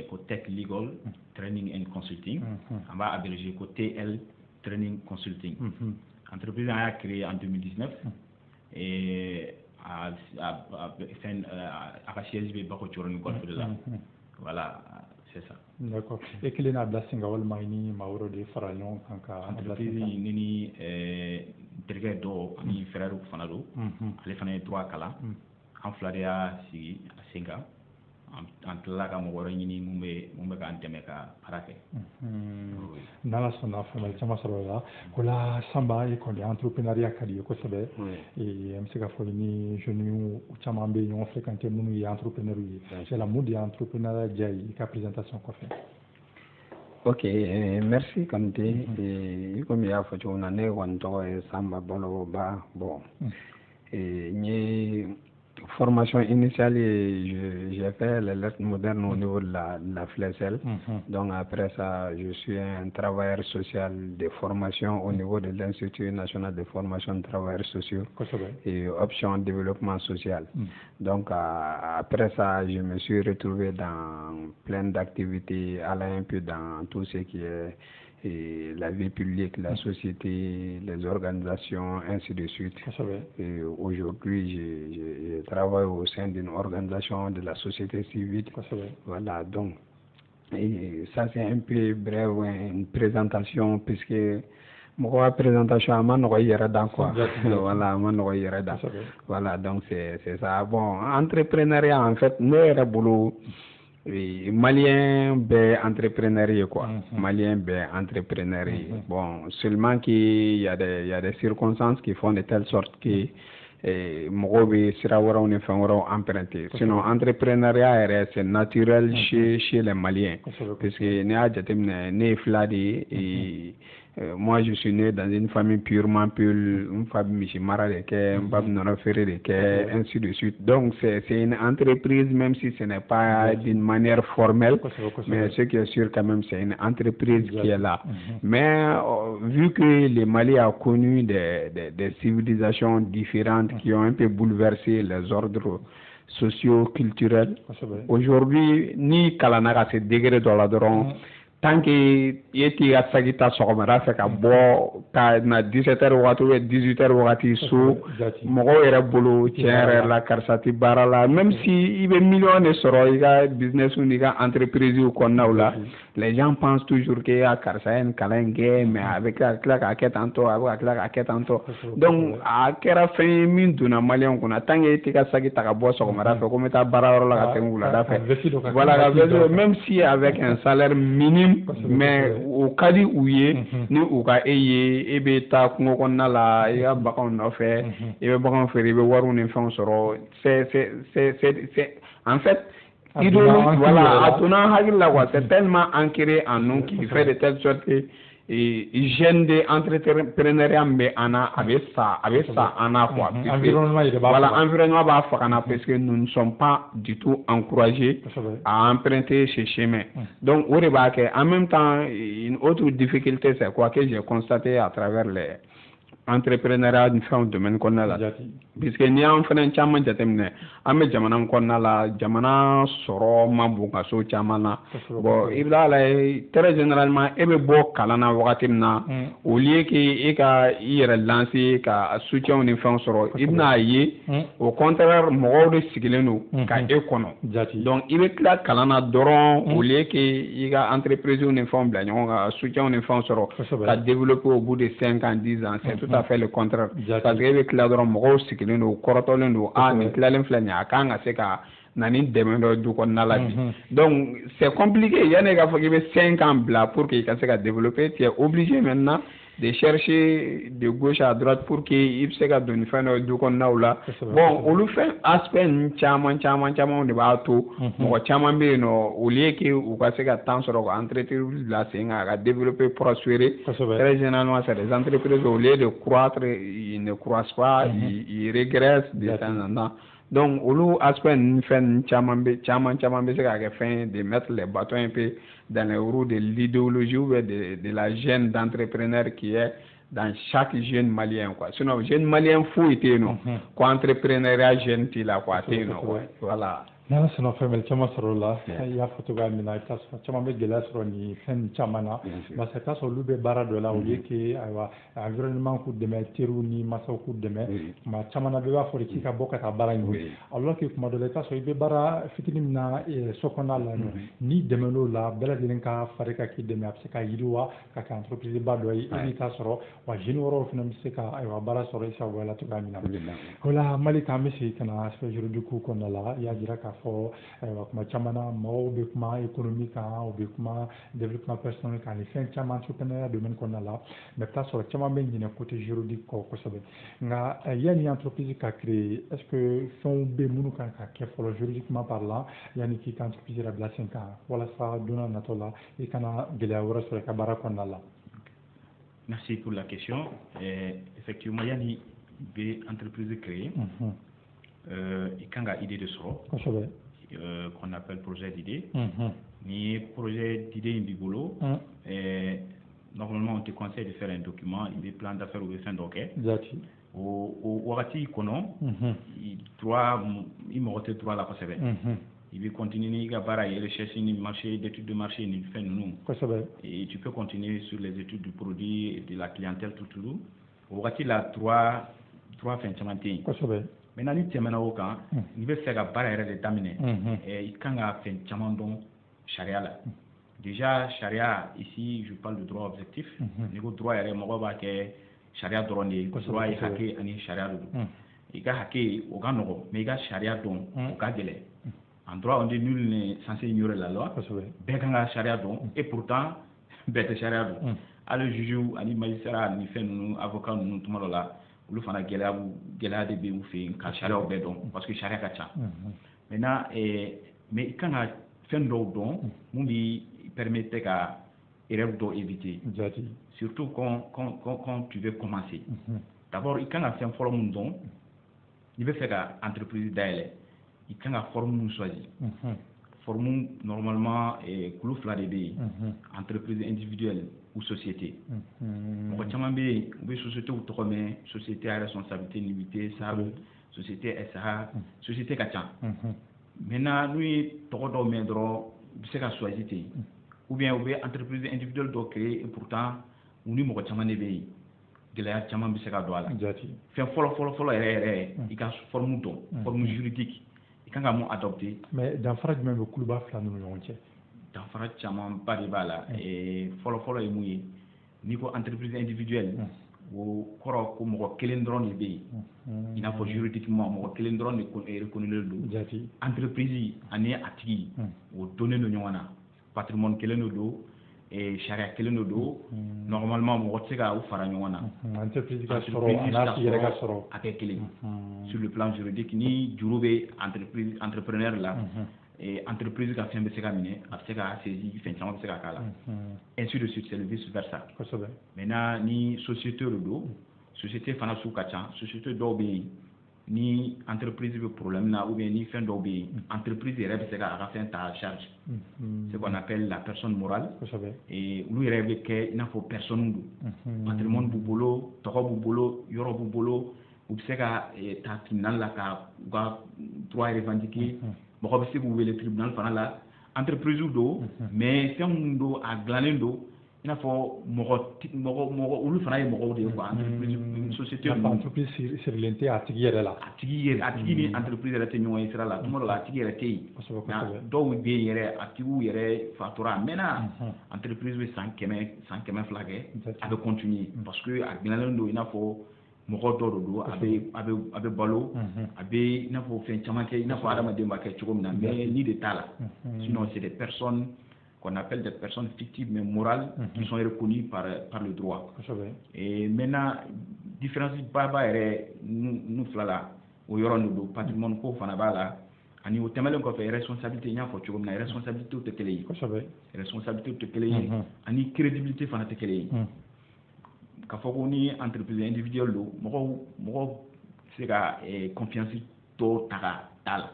ko Tech Legal Training and Consulting an b'a abrégé ko TL Training Consulting. Entreprise an y'a créé en 2019 et a ka siège bɛ Bako Coroni Golf de la voilà. C'est ça. D'accord. Et quel est la singa walma ni mawro de fara ɲɔgɔn kan ka entreprise ni terikɛ dɔ ani frère fana don ale fana ye droit kalan an fila de y'a sigi a sen kan an tilala ka mɔgɔ wɛrɛ ɲini mun bɛ k'an dɛmɛ ka baara kɛ. N'ala sɔnna faamuyali caman sɔrɔ o la o la Sanba e kɔni entrepreneuriat ka di ye kosɛbɛ an bɛ se ka fɔ ni jeunes caman bɛ ɲɔgɔn fréquenter minnu ye entrepreneur ye yala mun de ye entrepreneuriat diya ye i ka présentation kɔfɛ. Ok, merci Kanute. Comme il y a fait on a né Samba Balogo Ba bon formation initiale, j'ai fait les lettres modernes au niveau de la FLESL. Donc après ça, je suis un travailleur social de formation au niveau de l'Institut national de formation de travailleurs sociaux et option développement social. Donc après ça, je me suis retrouvé dans plein d'activités, allant un peu dans tout ce qui est et la vie publique, la société, les organisations, ainsi de suite. Et aujourd'hui, je travaille au sein d'une organisation de la société civile. Voilà, donc, et ça c'est un peu bref, une présentation, puisque mon présentation à Manoyerada, quoi. Voilà, Manoyerada. Voilà, donc c'est ça. Bon, entrepreneuriat, en fait, nous, boulot. Malien ben entrepreneurier quoi. Malien ben entrepreneurier. Bon, seulement qu'il y a des circonstances qui font de telle sorte que mɔgɔw bɛ sira wɛrɛw ni fɛn wɛrɛw emprunter. Sinon entrepreneuriat yɛrɛ c'est naturel chez les Maliens. Parce que ne y'a jateminɛ ne ye fila de ye. Moi je suis né dans une famille purement pure, une famille misi mara de kɛ, n ba bɛ nɔnɔ feere de kɛ, ainsi de suite. Donc c'est une entreprise même si ce n'est pas d'une manière formelle, mais ce qui est sûr quand même c'est une entreprise qui est là. Mais vu que le Mali a connu des civilisations différentes qui ont un peu bouleversé les ordres socio-culturels, aujourd'hui ni kalanna ka se degré dɔ la dɔrɔn tant que i t'i ka saki ta sɔgɔmada fɛ ka bɔ ka na 17h wagati ou 18h wagati so mɔgɔw yɛrɛ bolo tiɲɛ yɛrɛ la karisa tɛ baara la même si i bɛ million de sɔrɔ i ka business n'i ka entreprise kɔnɔnaw la les gens pensent toujours que karisa ye nin kalan in kɛ mais a bɛ tila k'a kɛ tantɔ a bɛ ka tila k'a kɛ tantɔ donc a kɛra fɛn ye min donna maliyɛn kunna tant que i t'i ka saki ta ka bɔ sɔgɔmada fɛ ko n bɛ taa baara yɔrɔ la ka tɛmɛ wulada fɛ voilà même si avec un salaire minime mais au ka di u ye ni u ka e ye e bɛ taa kungo kɔnɔna la i ka baganw nɔfɛ i bɛ baganw feere i bɛ wariw ni fɛnw sɔrɔ c'est en fait voilà a donna hakili la quoi c'est tellement ancré en nous qui fait de telle sorte que gêne de entrepreneuriat bɛ an na a bɛ sa an na quoi voilà environnement b'a faga na parce que nous ne sommes pas du tout encouragés à emprunter ce chemin donc o de b'a kɛ en même temps une autre difficulté c'est quoi que j'ai constaté à travers les entrepreneuriat ni fɛnw domaine kɔnɔna la puisque n'i y'an fana caman jateminɛ an bɛ jamana kɔnɔna la jamana sɔrɔ ma bon ka so caman na bon i b'a lajɛ très généralement e bɛ bɔ kalan na wagati min na au lieu que e ka i yɛrɛ lancer ka soutien ni fɛnw sɔrɔ i bɛna ye au contraire mɔgɔw de sigilen don ka e kɔnɔ donc i bɛ tila kalan na dɔrɔn au lieu que i ka entreprise ni fɛnw bila ɲɔgɔn kan soutien ni fɛnw sɔrɔ ka développer au bout de 5 ans 10 ans c'est tout à fait le contraire parce que e bɛ tila dɔrɔn mɔgɔw sigilen don kɔrɔtɔlen don nin tilalen filɛ nin ye a kan ka se ka na ni dɛmɛ dɔ du kɔnɔna la bi donc c'est compliqué yanni k'a fɔ k'i bɛ 5 ans bila pour que i ka se ka développer tu es obligé maintenant de chercher de gauche à droite pour que i bɛ se ka don ni fɛn dɔ du kɔnɔnaw la bon olu fɛn aspect ninnu caman de b'a to mɔgɔ caman bɛ yen nɔ au lieu que u ka se ka temps sɔrɔ ka entreprise bila sen kan ka développer prospérer très généralement c'est des entreprises au lieu de croître ils ne croissent pas ils régressent de temps en temps donc olu aspect ninnu fɛn caman bɛ se ka kɛ fɛn de mettre les bâtons un peu dans les roues de l'idéologie ou de la gêne d'entrepreneur qui est dans chaque jeune malien quoi sinon jeune malien foyi tɛ yen nɔ ko entrepreneuriat jeune t'i la quoi tɛ yen nɔ voilà. N'ala sɔnna fɛn bɛɛ caman sɔrɔ la i y'a fɔ cogoya min na i bɛ taa sɔrɔ caman bɛ gɛlɛya sɔrɔ nin fɛn caman na parce que i bɛ taa sɔrɔ olu bɛ baara dɔ la au lieu que ayiwa environnement k'u dɛmɛ teriw ni masaw k'u dɛmɛ tuma caman na bɛɛ b'a fɔ de k'i ka bɔ ka taa baara ɲini alors que tuma dɔ la i bɛ taa sɔrɔ i bɛ baara fitinin min na so kɔnɔna la n'i dɛmɛn'o la bɛɛ lajɛlen ka fari ka k'i dɛmɛ a bɛ se ka yiriwa ka kɛ entreprise ba dɔ ye i b'i ta sɔrɔ wa jeune wɛrɛw fana bɛ se ka ayiwa baara sɔrɔ i sagoya la cogoya min na o la Mali kan an bɛ segin ka na aspect juridique kɔnɔna la i y'a jira k'a fɔ kuma caman na mɔgɔw bɛ kuma économie kan u bɛ kuma développement personnel kan ni fɛn caman entrepreneuriat domaine kɔnɔna la mais i bɛ taa sɔrɔ caman bɛ ɲinɛ côté juridique kɔ kosɛbɛ nka yanni entreprise ka créer est ce que fɛnw bɛ minnu kan ka kɛ fɔlɔ juridiquement parlant yanni k'i ka entreprise yɛrɛ bila sen kan walasa don n'a nataw la i kana gɛlɛya wɛrɛ sɔrɔ i ka baara kɔnɔna la. Merci pour la question. Effectivement, yanni bɛ entreprise créer i kan ka idée de sɔrɔ. Kosɛbɛ. Qu'on appelle projet d'idée. Ni projet d'idée in b'i bolo, normalement on te conseille de faire un document, il y a des plans d'affaires ou des fins d'enquête. Au wagati kɔnɔ, i mago tɛ droit la kosɛbɛ. il veut continuer à rechercher une marché d'études de marché ni fait nous et tu peux continuer sur les études du produit et de la clientèle tout au wakati la trois fins chamanté maintenant ni temena au kan il veut faire bara yɛrɛ de daminɛ et il kan ka fin chaman don charia la déjà charia ici je parle de droit objectif niveau droit yɛrɛ mɔgɔ b'a kɛ charia dɔrɔn de droit ye hakɛ ani charia de don i ka hakɛ o ka nɔgɔ mais i ka charia dɔn o ka gɛlɛn en droit on dit nul n'est censé ignorer la loi bɛɛ kan ka charia dɔn et pourtant bɛɛ tɛ charia dɔn hali juge ani magistrat ni fɛn ninnu avocat ninnu tuma dɔ la olu fana gɛlɛya de bɛ u fɛ yen ka sariyaw bɛɛ dɔn parce que sariya ka ca maintenant mais i kan ka fɛn dɔw dɔn mun b'i permettre ka erreur dɔw éviter surtout quand tu veux commencer d'abord i kan ka fɛn fɔlɔ mun dɔn i bɛ fɛ ka entreprise dayɛlɛ i kan ka forme mun choisir forme normalement kulu fila de bɛ yen entreprise individuelle ou société mɔgɔ caman bɛ yen u bɛ société tɔgɔ mɛn société à responsabilité limitée SARL société SA société ka ca maintenant n'u ye tɔgɔ dɔw mɛn dɔrɔn u bɛ se ka choisir ten ou bien u bɛ entreprise individuelle dɔ créer et pourtant u ni mɔgɔ caman de bɛ yen gɛlɛya caman bɛ se ka don a la fɛn fɔlɔ yɛrɛ i ka forme dɔn forme juridique i kan ka mun adopter mais danfara jumɛn bɛ kuluba fila ninnu ɲɔgɔn cɛ danfara camanba de b'a la fɔlɔ ye mun ye n'i ko entreprise individuelle o kɔrɔ ko mɔgɔ kelen dɔrɔn de bɛ yen i n'a fɔ juridiquement mɔgɔ kelen dɔrɔn de reconnu don entreprise ani a tigi o donnen don ɲɔgɔn na patrimoine kelen de don sariya kelen de don normalement mɔgɔ tɛ se ka u fara ɲɔgɔn na entreprise ka sɔrɔ a n'a tigi yɛrɛ ka sɔrɔ a kɛ kelen sur le plan juridique ni juru bɛ entrepreneur la entreprise ka fɛn bɛ se ka minɛ a bɛ se ka saisir fɛn caman bɛ se ka k'a la ainsi de suite c'est le vice versa maintenant ni société de don société fana sugu ka ca société dɔw bɛ yen ni entreprise bɛ problème na ou bien ni fɛn dɔw bɛ yen entreprise yɛrɛ bɛ se ka a ka fɛn ta en charge ce qu'on appelle la personne morale et olu yɛrɛ bɛ kɛ i n'a fɔ personne don patrimoine b'u bolo tɔgɔ b'u bolo yɔrɔ b'u bolo u bɛ se ka ta tribunal la ka u ka droit revendiquer mɔgɔ bɛ se k'u wele tribunal fana la entreprise don mais fɛn minnu don a dilannen don i n'a fɔ mɔgɔ olu fana ye mɔgɔw de ye quoi entreprise société entreprise sirilen tɛ a tigi yɛrɛ la a tigi ni entreprise yɛrɛ tɛ ɲɔgɔn ye sira la tuma dɔ la a tigi yɛrɛ tɛ yen dɔw bɛ yen yɛrɛ a tigiw yɛrɛ fatura a mɛnna entreprise bɛ san kɛmɛ fila kɛ a bɛ continuer parce que a dilannen don i n'a fɔ mɔgɔ dɔw de don a bɛ balo a bɛ i n'a fɔ fɛn caman kɛ i n'a fɔ adamaden b'a kɛ cogo min na mais ni de t'a la sinon c'est des personnes qu'on appelle des personnes fictives mais morales qui sont reconnues par le droit et maintenant différence baba yɛrɛ nu fila la o yɔrɔ de don patrimoine ko fana b'a la ani o tɛmɛlen kɔfɛ responsabilité n y'a fɔ cogo min na responsabilité tɛ kelen ye responsabilité tɛ kelen ye ani crédibilité fana tɛ kelen ye k'a fɔ ko ni entreprise individuelle don mɔgɔw se ka confiance dɔw ta ka d'a la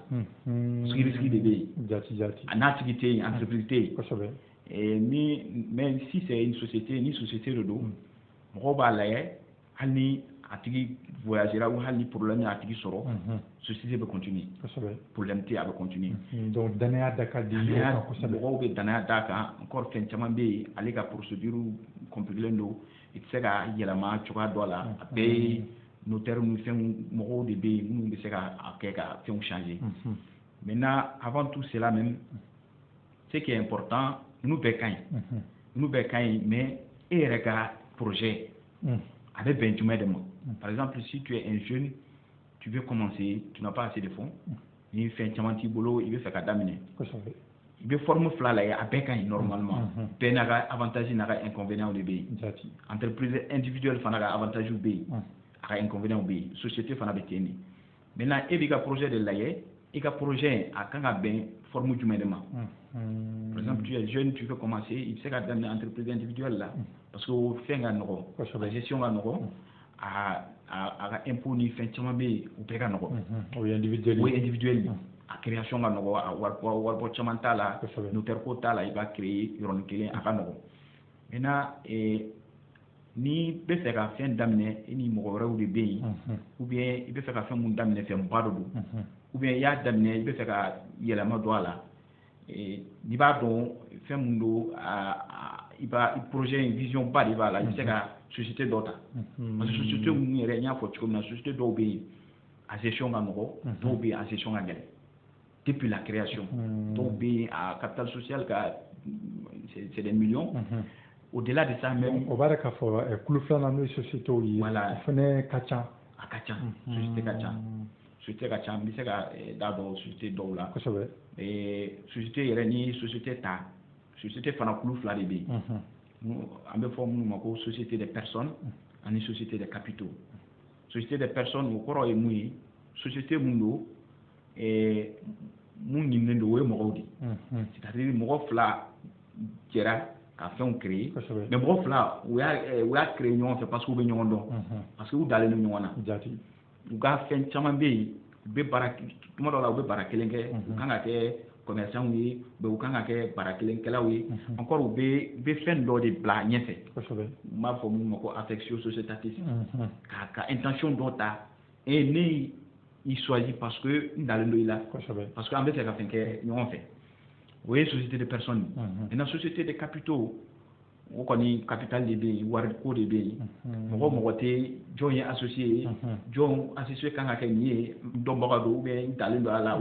risque de bɛ yen a n'a tigi tɛ yen entreprise tɛ yen mais si c'est une société ni société de don mɔgɔw b'a lajɛ hali ni a tigi voyagera ou hali ni problème y'a tigi sɔrɔ société bɛ continuer problème tɛ a bɛ continuer donc danaya da ka di mɔgɔw bɛ danaya d'a kan encore fɛn caman bɛ yen ale ka procédure compliquée don i tɛ se ka yɛlɛma cogoya dɔ la a bɛɛ ye notaire ni fɛn mɔgɔw de bɛ yen minnu bɛ se ka kɛ ka fɛnw changer maintenant avant tout cela même ce qui est important ninnu bɛɛ ka ɲi mais e yɛrɛ ka projet a bɛ bɛn jumɛn de ma par exemple si tu es un jeune tu veux commencer tu n'as pas assez de fonds ni fɛn caman t'i bolo i bɛ fɛ ka daminɛ i bɛ forme fila lajɛ a bɛɛ ka ɲi normalement bɛɛ n'a ka avantage n'a ka inconvénient de bɛ yen entreprise individuelle fana ka avantage bɛ yen a ka inconvénient bɛ yen société fana bɛ ten de maintenant e b'i ka projet de lajɛ i ka projet a kan ka bɛn forme jumɛn de ma par exemple tu es jeune tu veux commencer i bɛ se ka daminɛ entreprise individuelle la parce que o fɛn ka nɔgɔn a gestion ka nɔgɔn a ka impôt ni fɛn caman bɛ yen o bɛɛ ka nɔgɔn o ye individuel a création ka nɔgɔn a waribɔ caman t'a la notaire ko t'a la i b'a créer yɔrɔnin kelen a ka nɔgɔn maintenant ni bɛ fɛ ka fɛn daminɛ i ni mɔgɔ wɛrɛw de bɛ yen ou bien i bɛ fɛ ka fɛn mun daminɛ fɛnba de don ou bien il y a d'amener il peut faire il y a la mode là et il va donc faire mundo il va projet une vision pas il va là il sait que société d'autres parce que société où il y a rien faut comme la société doit obéir à gestion à moro doit obéir à gestion à galère depuis la création doit obéir à capital social c'est des millions au-delà de ça même on va dire faut plus flan dans les sociétés où il faut kacha société kacha société kacha mais c'est que d'abord société doula et société irani société ta société fana plus flan de bi en même forme nous société des personnes en une société des capitaux société des personnes au corps et mouille société mundo et mun ni ndo we mo di c'est-à-dire mo fla jera ka fait on créer mais mo fla we a créé ñon fait parce que be ñon don parce que u dalé ñon na jati u ga fen chama be barak mo do la be barakelenge kanga ke commerçant wi be u kanga ke barakelenge la wi encore be fen do de bla ñefe ma fo mo ko affection sociétatique ka intention dota et ni il choisit parce que dans le là parce qu'en fait c'est la fin que nous on fait oui société de personnes et dans société de capitaux on connaît capital de biens ou co de biens mo mo wote joint associé joint associé quand ka ni do bagado ou bien dans le là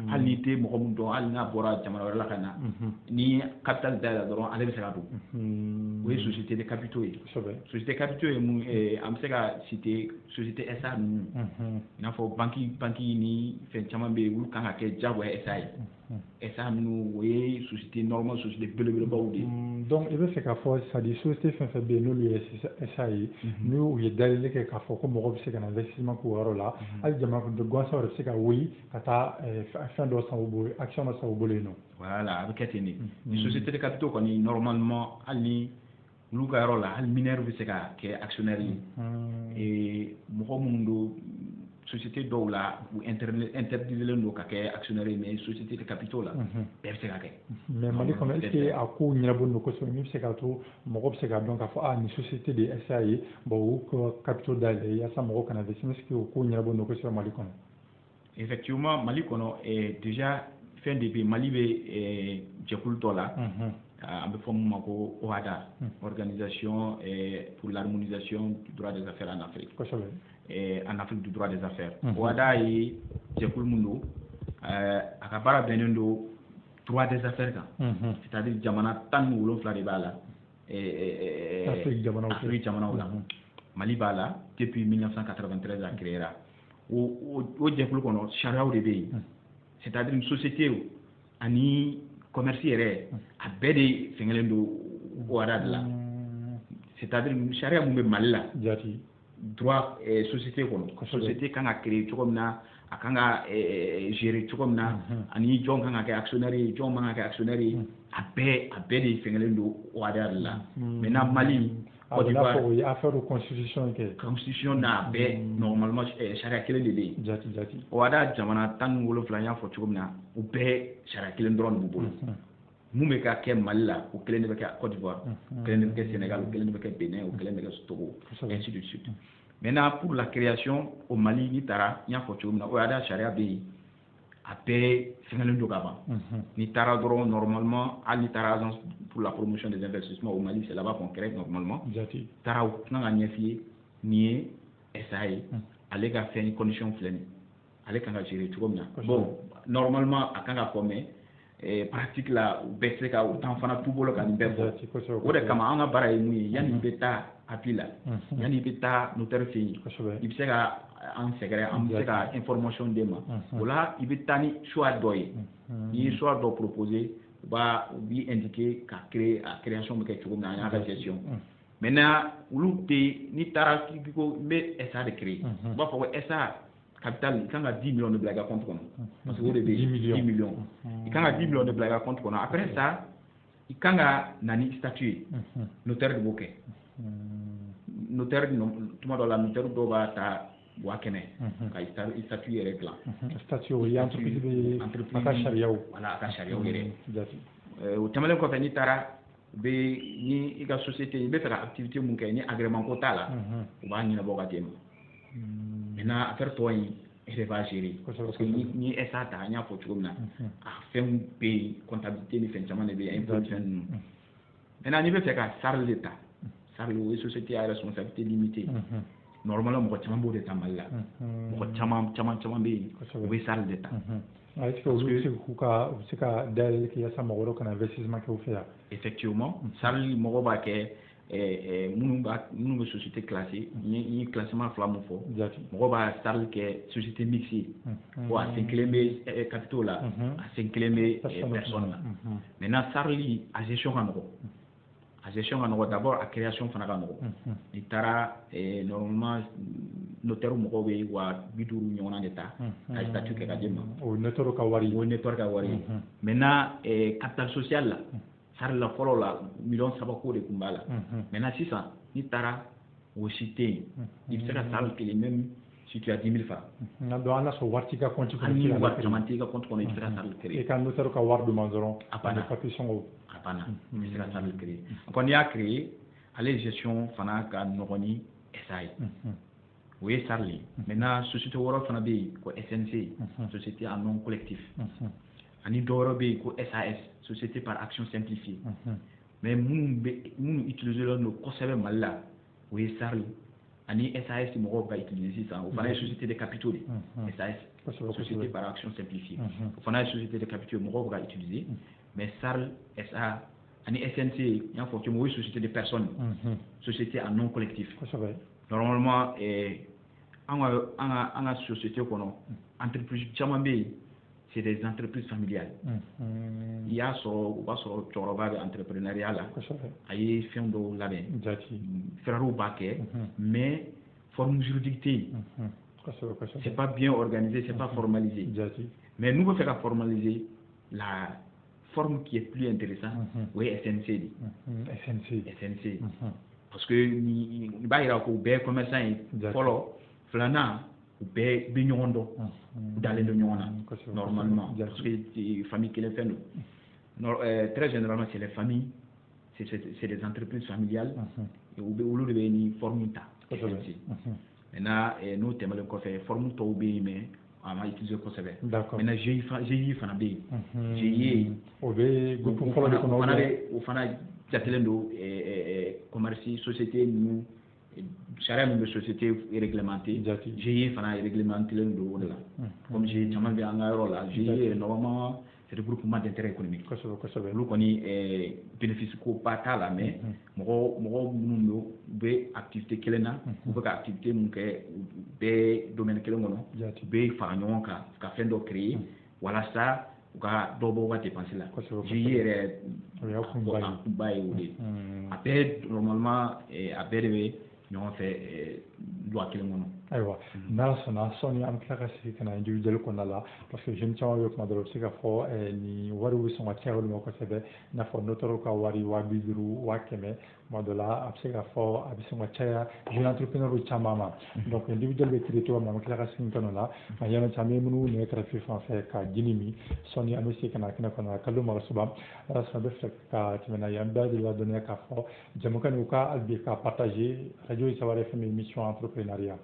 wotaalité mo mo do al na bora jamana wala kana ni capital da do ale se gado oui société de capitaux société de capitaux et am se ga cité société SA na fo banki ni fait chama be wu kan ka jago SA SA nous oui société normale société donc il veut faire qu'à force ça dit société fait bien nous lui SAI nous il dalile que qu'à force comme on sait qu'un investissement pour là al jama de gossa c'est que oui kata fin de ça au action ça au boulot non voilà avec eteni une société de capitaux qu'on est normalement ali lugaro là al mineur c'est que actionnaire et mo mundo société do la ou interdire le no ka actionnaire mais société de capitaux là per se ka mais mali comme est-ce que a ko nyabo no ko so mi se ka to mo ko se ka donc a ni société de SAI bo ko capitaux d'aller ya sa mo ko na investissement ce que ko nyabo no ko so mali comme effectivement mali kono est déjà fin de mali be jekul to la en be forme mako OHADA organisation pour l'harmonisation du droit des affaires en Afrique en Afrique du droit des affaires OHADA yi jekul mundo akabara benendo droit des affaires c'est-à-dire jamana tan wolo fla de bala Afrique jamana wala Mali bala depuis 1993 a créé au jekul kono charia de be c'est-à-dire une société ani commercier a bɛɛ de fɛngɛlen do OHADA de la c'est-à-dire charia mun bɛ Mali la droit société kɔnɔ société kan ka créer cogo min na a kan ka gérer cogo min na ani jɔn kan ka kɛ actionnaire ye jɔn man ka kɛ actionnaire ye a bɛɛ de fɛngɛlen do OHADA de la maintenant Mali Côte d'Ivoire il y a affaire de constitution na bɛɛ normalement charia kelen de bɛ yen OHADA jamana 17 y'a fɔ cogo min na u bɛɛ charia kelen dɔrɔn de b'u bolo mun bɛ ka kɛ Mali la o kelen de bɛ kɛ Côte d'Ivoire kelen de bɛ kɛ Sénégal o kelen de bɛ kɛ Bénin o kelen de bɛ kɛ Togo ainsi de suite maintenant pour la création au Mali ni taara y'a fɔ cogo min na OHADA charia bɛ yen a bɛɛ fɛngɛlen do ka ban ni taara dɔrɔn normalement hali ni taara agence pour la promotion des investissements au Mali c'est là-bas qu'on crée normalement taara u kan ka ɲɛf'i ye nin ye SA ye ale ka fɛn condition filɛ nin ale kan ka gérer cogo min na bon normalement a kan ka former pratique la u bɛɛ se ka u temps fana t'u bolo ka nin bɛɛ fɔ o de kama an ka baara ye mun ye yanni i bɛ taa appui la yanni i bɛ taa notaire fɛ yen i bɛ se ka an sɛgɛrɛ an bɛ se ka information d'e ma o la i bɛ taa ni choix dɔ ye n'i ye choix dɔ proposer u b'i indiquer ka créer a création bɛ kɛ cogo min na an y'a ka gestion maintenant olu tɛ n'i taara k'i ko n bɛ SA de créer u b'a fɔ ko SA capital il kan ka 10 millions de bila i ka compte kɔnɔ parce que o de bɛ 10 millions i kan ka 10 millions de bila i ka compte kɔnɔ après ça i kan ka na ni statut ye notaire de b'o kɛ notaire tuma dɔ la notaire dɔw b'a ta 500 ka statut yɛrɛ dilan statut o ye entreprise bɛ a ka sariyaw voilà a ka sariyaw yɛrɛ o tɛmɛnen kɔfɛ n'i taara ni i ka société i bɛ fɛ ka activité mun kɛ ni agrément ko t'a la u b'a ɲɛnabɔ ka d'e ma maintenant affaire tɔ in elle va gérer. Parce que ni SA ta nya fo chogom na a fait un pays comptabilité ni fin chama ne be imposition. Maintenant ni be fait ka sar l'état. Sar le société à responsabilité limitée. Normalement mo chama bo de tamalla. Mo chama be we sar l'état. Est-ce que vous ka del ki ya sama woro kana investissement que vous faites? Effectivement, sar mo ba ke munu be société classée ni classement flamme fo mo ba star ke société mixée ou à 5 clés capitaux là à 5 clés personnes là maintenant sarli à gestion d'abord à création fana kan no itara normalement notaire mo ko be wa biduru nyona deta à statut ke kadima o notaire ka wari maintenant capital social là sar la folo la million sabako de kumbala maintenant si ça ni tara au cité il sera sar que les mêmes si tu as 10 000 francs na do ana so warti ka compte ko ni wa tramanti ka compte ko ni sera sar créé et quand notaire ka wardu manzoron apana partition o apana ni sera sar créé quand il a créé aller gestion fana ka nogoni SAI oui sarli maintenant société woro fana be ko SNC société en non collectif ani doro be ko SAS société par action simplifiée mais nous utiliser le concept mal oui sarli ani SAS mo ko ba utiliser ça on fana société de capitaux SAS société par action simplifiée on fana société de capitaux mo ko ba utiliser mais sarl SA ani SNC il faut que moi société de personnes société en non collectif normalement en société kono entreprise chama be c'est des entreprises familiales. Il y a sur entrepreneuriat là. Il y a fait de la faire au baquet, mais forme juridique. C'est pas bien organisé, c'est pas formalisé. Mais nous devons faire formaliser la forme qui est plus intéressante. Oui, SNC. SNC. Parce que ni ba ira ko be commerçant follow flana ou be binyondo dans les nyona normalement parce que les familles qui les font très généralement c'est les familles c'est des entreprises familiales ou le ni formita maintenant nous t'aimer le coffre forme to be mais on va utiliser ko sebe maintenant j'ai fana be j'ai o be groupe follow de kono o fana jatelendo commerce société nous charia de société est réglementée j'ai fana réglementé le do là comme j'ai jamais bien en là j'ai normalement c'est le groupement d'intérêt économique lu koni bénéfice ko pas là mais mo nous be activité kelena ou be activité mun ke be domaine kelengono be fa nyonka ka fendo créer voilà ça ka dobo wa dépenser là j'ai bail ou après normalement après ñoo fait loi kelengono aywa na sona soni am kala si kana individuel ko nala parce que je ne tiens yok ma dolo sika fo ni waru wi songa tiawol mo ko sebe na fo notoro ka wari wa bidiru wa keme modola absika fo abisonga tia jeune entrepreneur ou chamama donc individuel be trito ma kala si kana la ma yana chame munu ne tra fi français ka jinimi soni am si kana kana kana kallu ma suba rasma be ka timena yamba de la donner ka fo jamukan ka albi ka partager radio Sawar FM émission entrepreneuriat.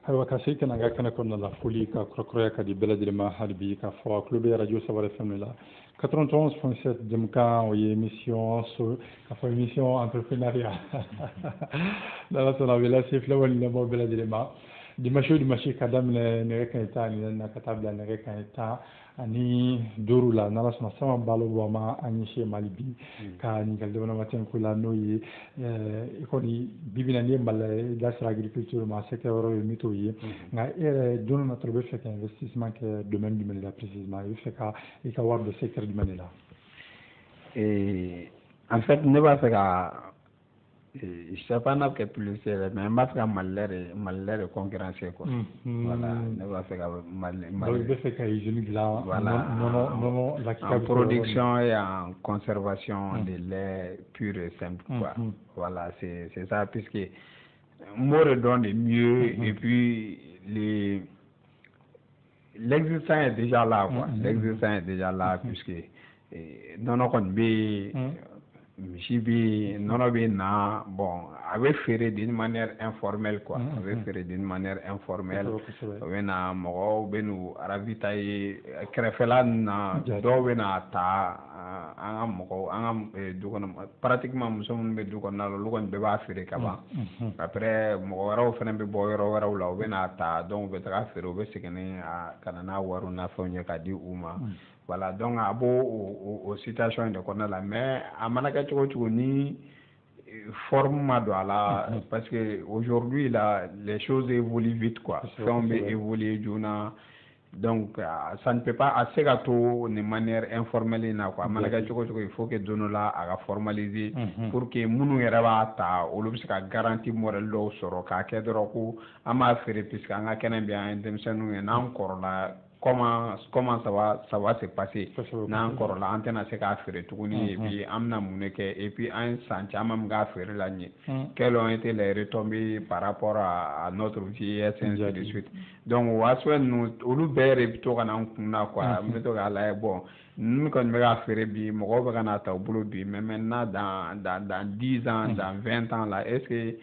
aywa ka sey kana ga kana kon la folie ka krokroya ka di beladi ma harbi ka fo club radio Sawara FM la 91.7 jemka o émission so ka fo émission entrepreneuriat la sona vela sif la wala mo beladi ma di mashi kadam ne kan ta ni na katabla ne kan ta ani dorula nala sona sama balo boma ani she malibi ka ni gal de matin ko la noyi ko ni bibina ni mbal da sra agriculture ma secteur ro mito yi nga don na trobe fait investissement que domaine du Manila précisément il fait ka il ka war de secteur du Manila et en fait ne va faire je sais pas n'a que plus mais m'a fait malheur concurrentiel quoi voilà ne va faire malheur fait que hygiénique là non en production et en conservation de lait pur et simple quoi voilà c'est ça puisque more donne mieux et puis l'existant est déjà là quoi l'existant est déjà là puisque non on bi Michibi, non, bon, avait fait d'une manière informelle, quoi. Avait fait d'une manière informelle. On a mort, benu, ravitaillé, crefela, dovena, ta, pratiquement, nous sommes du qu'on le loin de faire kaba. Après, mort, fait un peu boire, ou la, ta, donc, votre affaire, au second, à Canana, ou à Fonia, Kadi, Uma. Voilà, donc à beau aux situations de qu'on a la mais à Manakacho ni forme là parce que aujourd'hui là les choses évoluent vite quoi. Comme évoluer donc ça ne peut pas assez gâteau de manière informelle là quoi. Manakacho il faut que donne là à formaliser pour que munu yeraba ta olubska garantie morale lo soro ka kedro ko ama faire puisque anga kenen bien indemsenu en encore là comment ça va se passer na encore la antenne c'est qu'à faire tout et puis amna muneke et puis un senti amam ga faire la ni quelles ont été les retombées par rapport à notre vie et ainsi de suite donc waswen nous olu bere to kana kunna quoi me to ga la bon nous quand me ga faire bi mo go ga na ta boulot bi mais maintenant dans 10 ans dans 20 ans là est-ce que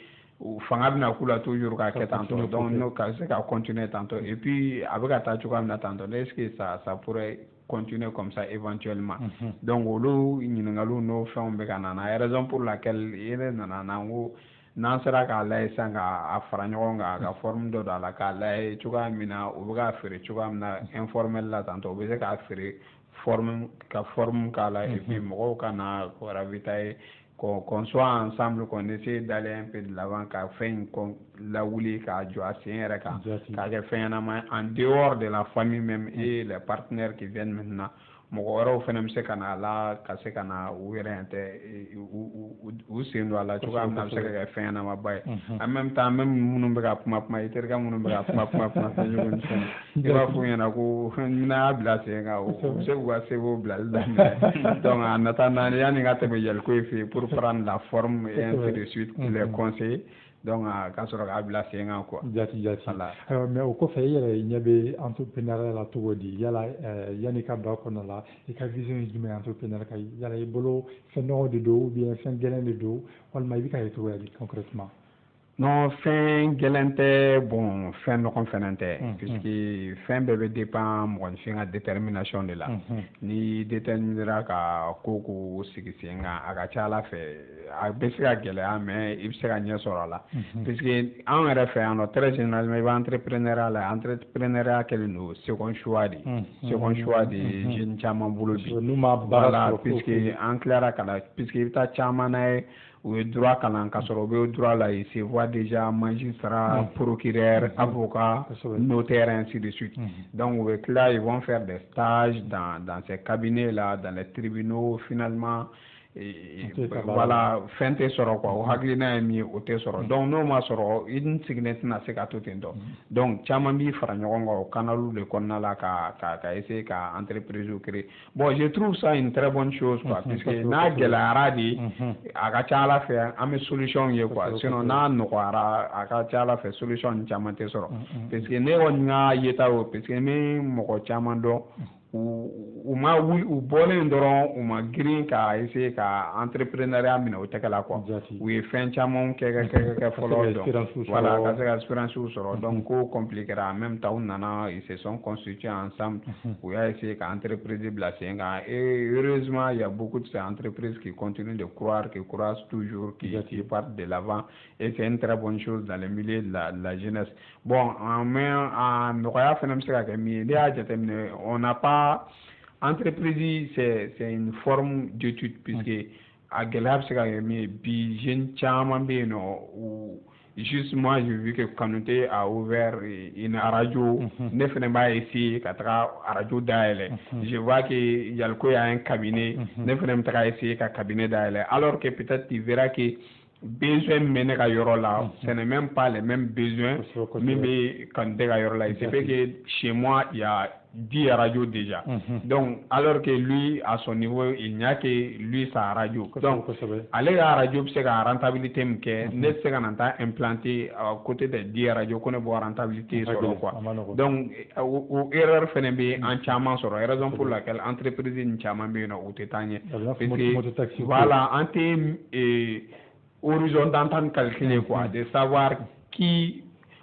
fanga bina kula toujours ka tantôt donc nous c'est qu'à continuer tantôt et puis avec attaque comme tantôt est-ce que ça pourrait continuer comme ça éventuellement donc olu nyingalu no fam be kana na raison pour laquelle il est nana ngo nan sera ka lay sanga a faranyo nga ka forme do da la ka lay chuga mina u ga fere chuga mina informel la tantôt be ka fere forme ka la et puis mo kana ko ravitailler qu'on soit ensemble, qu'on essaie d'aller un peu de l'avant, qu'on fait la ouli, qu'on fait en dehors de la famille même et les partenaires qui viennent maintenant. Mokoro fenam se kana la kase kana uirente u sendo ala chuka am se ka fena mabai en même temps même munum bega puma iterga munum bega puma yugo sen iba fu yana ko na abla se nga o se wa se wo blal donc en attendant yani ngate be yel ko fi pour prendre la forme et ainsi de suite les conseils donc quand sur la abla se nga quoi jati mais au ko fe yele nyabe entrepreneuriat la to di yala yani ka ba ko na la et ka vision du entrepreneur kay yala e bolo fe no de do ou bien fe gelen de do wal may bi kay to wali concrètement non fin gelente bon fin no confinante puisque fin bebe dépend mon fin à détermination de là ni déterminera ka koko sigisenga aga chala fait a besiga gele mais il sera nya sora là puisque en refait en très généralement entrepreneuriat quel nous second choix de jeune chama boulot voilà puisque en clair kala puisque ita chama na ou droit kalan kasoro be droit là il se voit déjà magistrat procureur avocat notaire ainsi de suite donc là ils vont faire des stages dans ces cabinets là dans les tribunaux finalement voilà fɛn tɛ sɔrɔ quoi o hakilina ye min ye o tɛ sɔrɔ donc n'o ma sɔrɔ i ni sigilen tɛna se ka to ten tɔ donc caman b'i fara ɲɔgɔn kan o canal de kɔnɔna la ka essayer ka entreprise créer bon je trouve ça une très bonne chose quoi puisque n'a gɛlɛyara de a ka ca ala fɛ an bɛ solution ye quoi sinon n'a nɔgɔyara a ka ca ala fɛ solution caman tɛ sɔrɔ parce que ne kɔni ka yeta o parce que ne mɔgɔ caman dɔn u ma wuli u bɔlen dɔrɔn u ma girin ka essayer ka entrepreneuriat minɛ o tɛgɛ la quoi u ye fɛn caman kɛ fɔlɔ dɔn voilà ka se ka expérience sɔrɔ donc ko compliquera en même temps u nana ils se sont constitués ensemble u y'a essayer ka entreprise bila sen kan et heureusement il y a beaucoup de ces entreprises qui continuent de croire qui croient toujours qui partent de l'avant et c'est une très bonne chose dans le milieu de la jeunesse bon mais en nɔgɔya fana bɛ se ka kɛ min ye ne y'a jateminɛ on n'a pas entreprise c'est une forme d'étude puisque à gɛlɛya bɛ se ka kɛ min ye bi jeune caman bɛ yen nɔ ou juste moi j'ai vu que Kanouté a ouvert une radio ne fana b'a essayer ka taga radio dayɛlɛ je vois que Yalko a un cabinet ne fana bɛ taga essayer ka cabinet dayɛlɛ alors que peut-être tu verras que besoin min bɛ ne ka yɔrɔ la ce n'est même pas les mêmes besoins min bɛ Kanouté ka yɔrɔ la il se fait que chez moi il y a 10 radios déjà donc alors que lui à son niveau il n'y a que lui sa radio donc ale ka radio bɛ se ka rentabilité min kɛ ne tɛ se ka na taa implanter à côté des 10 radios ko ne bɔ rentabilité sɔrɔ quoi donc o erreur fana bɛ an caman sɔrɔ raison pour laquelle entreprise ni caman bɛ yen nɔ u tɛ taa ɲɛ parce que voilà an tɛ horizon d'entente calculé quoi de savoir qui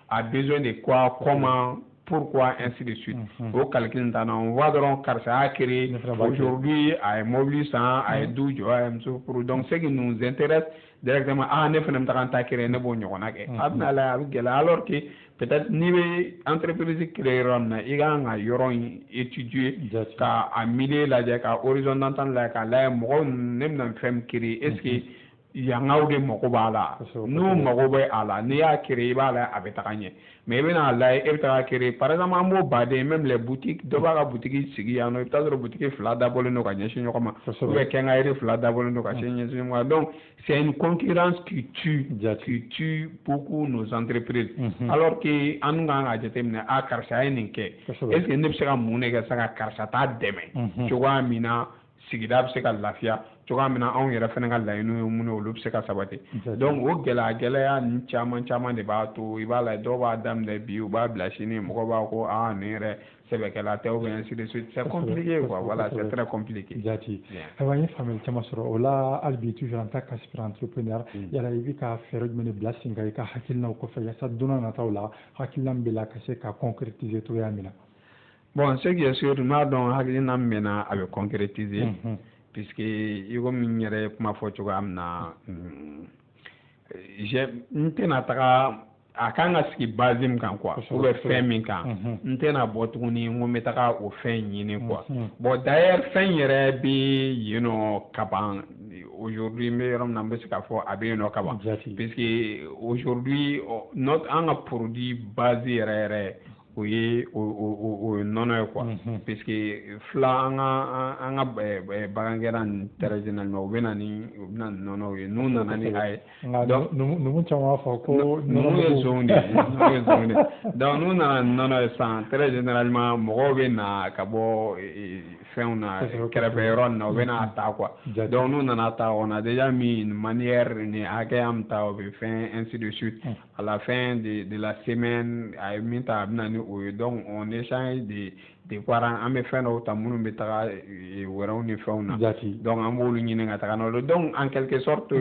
a besoin de quoi comment pourquoi ainsi de suite au calcul on voit donc karisa a créé aujourd'hui à mobile 100 à 12 pour donc ce qui nous intéresse directement ne fana ta kan créer ne bo ɲɔgɔnna kɛ a bɛna la a bɛ gɛlɛya alors que peut-être n'i bɛ entreprise créer yɔrɔ min na i kan ka yɔrɔ in étudier ka a milieu lajɛ ka horizon d'entente lajɛ ka lajɛ mɔgɔw ne bɛna fɛn min créer est-ce que yangaw de mago b'a la n'u mago bɛ a la n'i y'a créer i b'a la a bɛ taga ɲɛ mais i bɛna lajɛ e bɛ taga créer par exemple an b'o baden même les boutiques dɔ b'a ka boutique sigi yan nɔ i bɛ taa sɔrɔ boutique fila dabɔlen don ka ɲɛsin ɲɔgɔn ma ou bien quincaillerie fila dabɔlen don ka ɲɛsin ɲɔgɔn ma donc c'est une concurrence qui tue beaucoup nos entreprises alors que an dun kan ka jateminɛ karisa ye nin kɛ est-ce que ne bɛ se ka mun de kɛ sa ka karisa ta dɛmɛ cogoya min na sigida bɛ se ka lafiya cogoya min na anw yɛrɛ fana ka laɲiniw ye mun ye olu bɛ se ka sabati donc o gɛlɛya ni caman de b'a to i b'a la dɔw b'a daminɛ bi u b'a bila sini mɔgɔw b'a ko nin yɛrɛ sɛbɛkɛla tɛ ou bien ainsi de suite c'est compliqué quoi voilà c'est très compliqué jati ayiwa n ye faamuyali caman sɔrɔ o la hali bi toujours en tant qu'aspirant entrepreneur yala i bɛ ka fɛɛrɛ jumɛn de bila sen kan i ka hakilinaw kɔfɛ yaasa don n'a nataw la hakilina min b'i la ka se ka concrétiser cogoya min na bon ce qui est sûr n'a dɔn hakilina min bɛ na a bɛ concrétiser puisque i komi n yɛrɛ kuma fɔ cogoya min na n tɛna taga a kan ka sigi base min kan quoi ou bien fɛn min kan n tɛna bɔ tuguni n ko n bɛ taga o fɛn ɲini quoi bon d'ailleurs fɛn yɛrɛ bɛ yen nɔ kaban aujourd'hui n bɛ yɔrɔ min na n bɛ se k'a fɔ a bɛ yen nɔ kaban puisque aujourd'hui an ka produit base yɛrɛ o ye nɔnɔ ye quoi puisque fila an ka bagangɛnna ni très généralement u bɛ na ni nɔnɔ ye n'u nana ni a ye donc numu caman b'a fɔ ko numu ye zon de ye donc n'u nana ni nɔnɔ ye sisan très généralement mɔgɔw bɛ na ka bɔ fɛnw na kɛrɛfɛ yɔrɔ na u bɛ na ta quoi donc n'u nana ta on a déjà mis une manière ni hakɛya min ta o bɛ fɛn ainsi de suite à la fin de la semaine a ye min ta a bɛ na ni donc on échange de parents an bɛ fɛn dɔw ta minnu bɛ taga wɛrɛw ni fɛnw na donc an b'olu ɲini ka taga n'olu donc en quelque sorte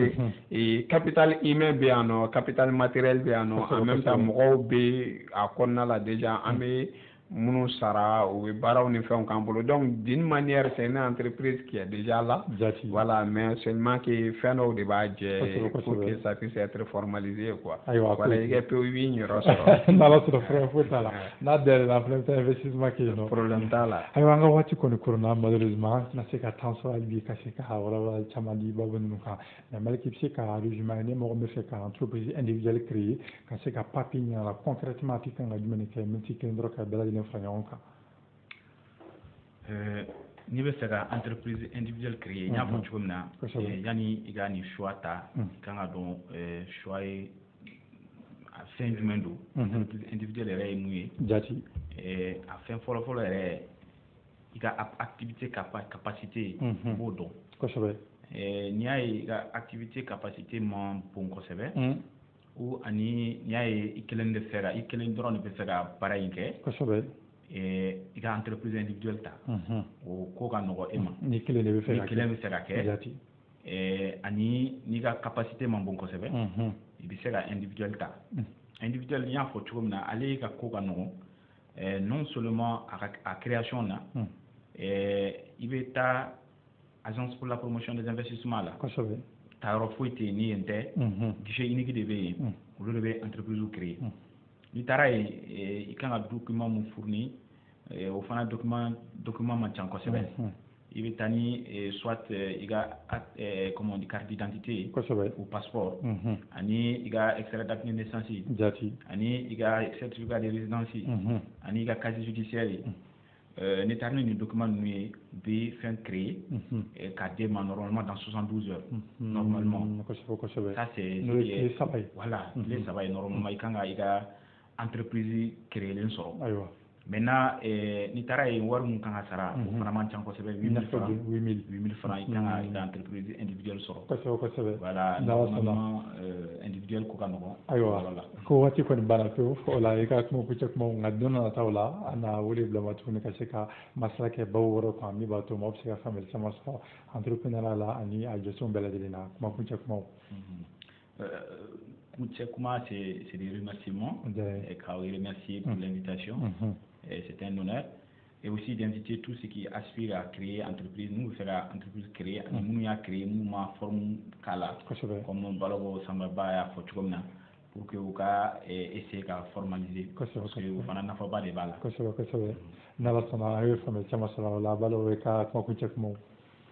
capital humain bɛ yan nɔ capital matériel bɛ yan nɔ en même temps mɔgɔw bɛ a kɔnɔna la déjà an bɛ minnu sara u bɛ baaraw ni fɛnw k'an bolo donc d'une manière c'est une entreprise qui est déjà là voilà mais seulement que fɛn dɔw de b'a jɛ pour que ça puisse être formalisé quoi voilà i ka PO i b'i yɔrɔ sɔrɔ n'ala sɔrɔ fɛn foyi t'a la n'a dayɛlɛla fana i bɛ taa investissement kɛ yen nɔ problème t'a la ayiwa an ka waati kɔni koronna malheureusement an tɛna se ka temps sɔrɔ hali bi ka se ka walawala caman di baabu ninnu kan mais Maliki bɛ se ka résumé ni mɔgɔ min bɛ fɛ ka entreprise individuelle créer ka se ka papier ɲini a la concrètement a tɛ kan ka jumɛn de kɛ miniti kelen dɔrɔn ka bɛɛ lajɛlen fara ɲɔgɔn kan Ni bɛ fɛ ka entreprise individuelle créer n y'a fɔ cogo min na yani I ka nin choix ta I kan ka dɔn choix ye a fɛn jumɛn don entreprise individuelle yɛrɛ ye mun ye jati a fɛn fɔlɔ fɔlɔ yɛrɛ I ka activité capacité I b'o dɔn kosɛbɛ n'i y'a ye I ka activité capacité ma bon kosɛbɛ ou ani n'i y'a ye I kelen de fɛ ka I kelen dɔrɔn de bɛ fɛ ka baara in kɛ kosɛbɛ I ka entreprise individuelle ta o ko ka nɔgɔ e ma ni kelen de bɛ fɛ ka kɛ ni kelen bɛ fɛ ka kɛ jati ani n'i ka capacité ma bon kosɛbɛ I bɛ se ka individuelle ta individuelle n y'a fɔ cogo min na ale ka ko ka nɔgɔn non seulement a création na I bɛ taa agence pour la promotion des investissements la kosɛbɛ taayɔrɔ foyi tɛ yen ni yen tɛ guichet unique de bɛ yen olu de bɛ entreprise créer n'i taara yen I kan ka document mun fournir o fana document man ca kosɛbɛ I bɛ taa ni soit I ka comment on dit carte d'identité ou passeport ani I ka extrait d'acte de naissance jati ani I ka certificat de résidence ani I ka casier judiciaire n'i taara ni document ninnu ye u bɛ fɛn créer k'a d'e ma normalement dans 72 heures normalement kosɛbɛ ça c'est tile saba ye voilà tile saba ye normalement I kan ka I ka entreprise créelen sɔrɔ ayiwa maintenant n'i taara yen wari mun kan ka sara o fana man ca kosɛbɛ 8000 francs 8000 francs I kan ka I ka entreprise individuelle sɔrɔ kosɛbɛ voilà normalement individuelle ko ka nɔgɔn ayiwa ko waati kɔni banna pewu o la I ka kuma kuncɛ kumaw nka don na nataw la an na wele bila ma tuguni ka se ka masala kɛ baw wɛrɛ kan min b'a to maaw bɛ se ka faamuyali caman sɔrɔ entreprenariat la ani a gestion bɛɛ lajɛlen na kuma kuncɛ kumaw kuncɛ kuma c'est des remerciements k'aw remercier pour l'invitation c'est un honneur et aussi d'inviter tous ceux qui aspirent à créer entreprise nous faire entreprise créer ani minnu y'a créer minnu ma forme k'a la comme Balogo Sambaba y'a fɔ cogo min na pour que u ka essayer ka formaliser parce que o fana nafaba de b'a la kosɛbɛ n'Ala sɔnna an ye faamuyali caman sɔrɔ o la Balogo ka kuma kuncɛ kumaw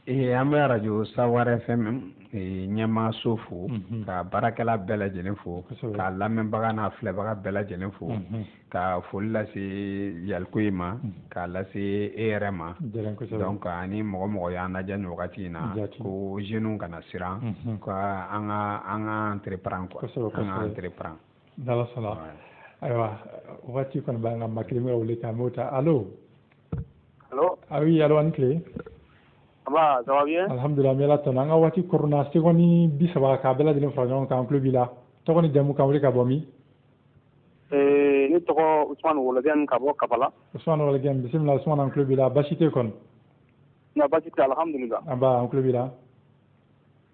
an bɛ radio Sawara FM ɲɛmaaso fo ka baarakɛla bɛɛ lajɛlen fo ka lamɛnbaga n'a filɛbaga bɛɛ lajɛlen fo ka foli lase Yalikoyi ma k'a lase e yɛrɛ ma donc ani mɔgɔ mɔgɔ y'an lajɛ nin wagati in na ko jeunes kana siran ka an ka entreprendre quoi an ka entreprendre n'Ala sɔnna ayiwa wagati kɔni b'an ka maa kelen bɛ ka wele k'an b'o ta allo oui allo ani tile ça va bien alhamdulillah an bɛ Ala tanu an ka waati koronna seconde 30 k'a bɛɛ lajɛlen fara ɲɔgɔn kan an tulo b'i la tɔgɔ ni jamu k'an wele ka bɔ min ne tɔgɔ Usmane Wologɛn ka bɔ Kabala Usmane Wologɛn bisimila Usmane an tulo b'i la baasi tɛ kɔni baasi tɛ alhamdulillah an tulo b'i la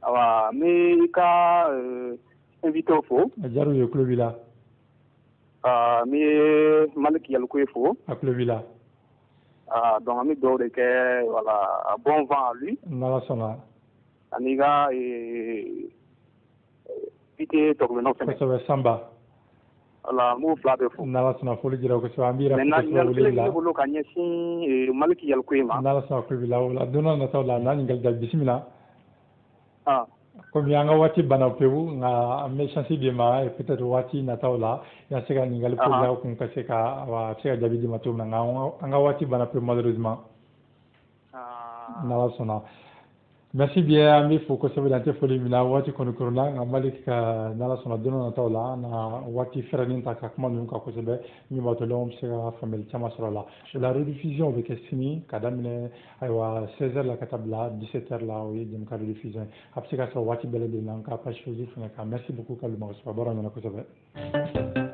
awa n bɛ I ka invité fo a diyara u ye tulo b'i la n bɛ Malik Yalikoyi fo a tulo b'i la donc an bɛ dugawu de kɛ voilà bon vent à lui n'Ala sɔnna ani ka invité tɔgɔbɛnnaw fɛnɛ kosɛbɛ Samba voilà n b'u fila bɛɛ fo n'Ala sɔnna foli dira kosɛbɛ an b'i yɛrɛ maintenant ɲininkali kelen bɛ ne bolo ka ɲɛsin Malik Yalikoyi ma n'Ala sɔnna tulo b'i la o la don n'a nataw la n'a ɲininkali jaabi bisimila komi an ka waati banna pewu nka an bɛ chance d'i ma peut-être waati nataw la i ka se ka ɲininkali poser kun ka se ka a bɛ se ka jaabi d'i ma cogo min na nka an ka waati banna pewu malheureusement n'Ala sɔnna merci bien an bɛ fo kosɛbɛ an tɛ foli min na waati kɔni koronna nka Malik ka n'Ala sɔnna don n'a nataw la an na waati fɛrɛlen ta ka kuma ninnu kan kosɛbɛ min b'a to an bɛ se ka faamuyali caman sɔrɔ a la o la rediffusion bɛ kɛ sini ka daminɛ ayiwa 16h la ka taa bila 17h la o ye jɛmukan rediffusion a bɛ se ka sɔrɔ waati bɛɛ lajɛlen na an ka page Facebook fɛnɛ kan merci beaucoup Kalu Magosuba baara ɲɛna kosɛbɛ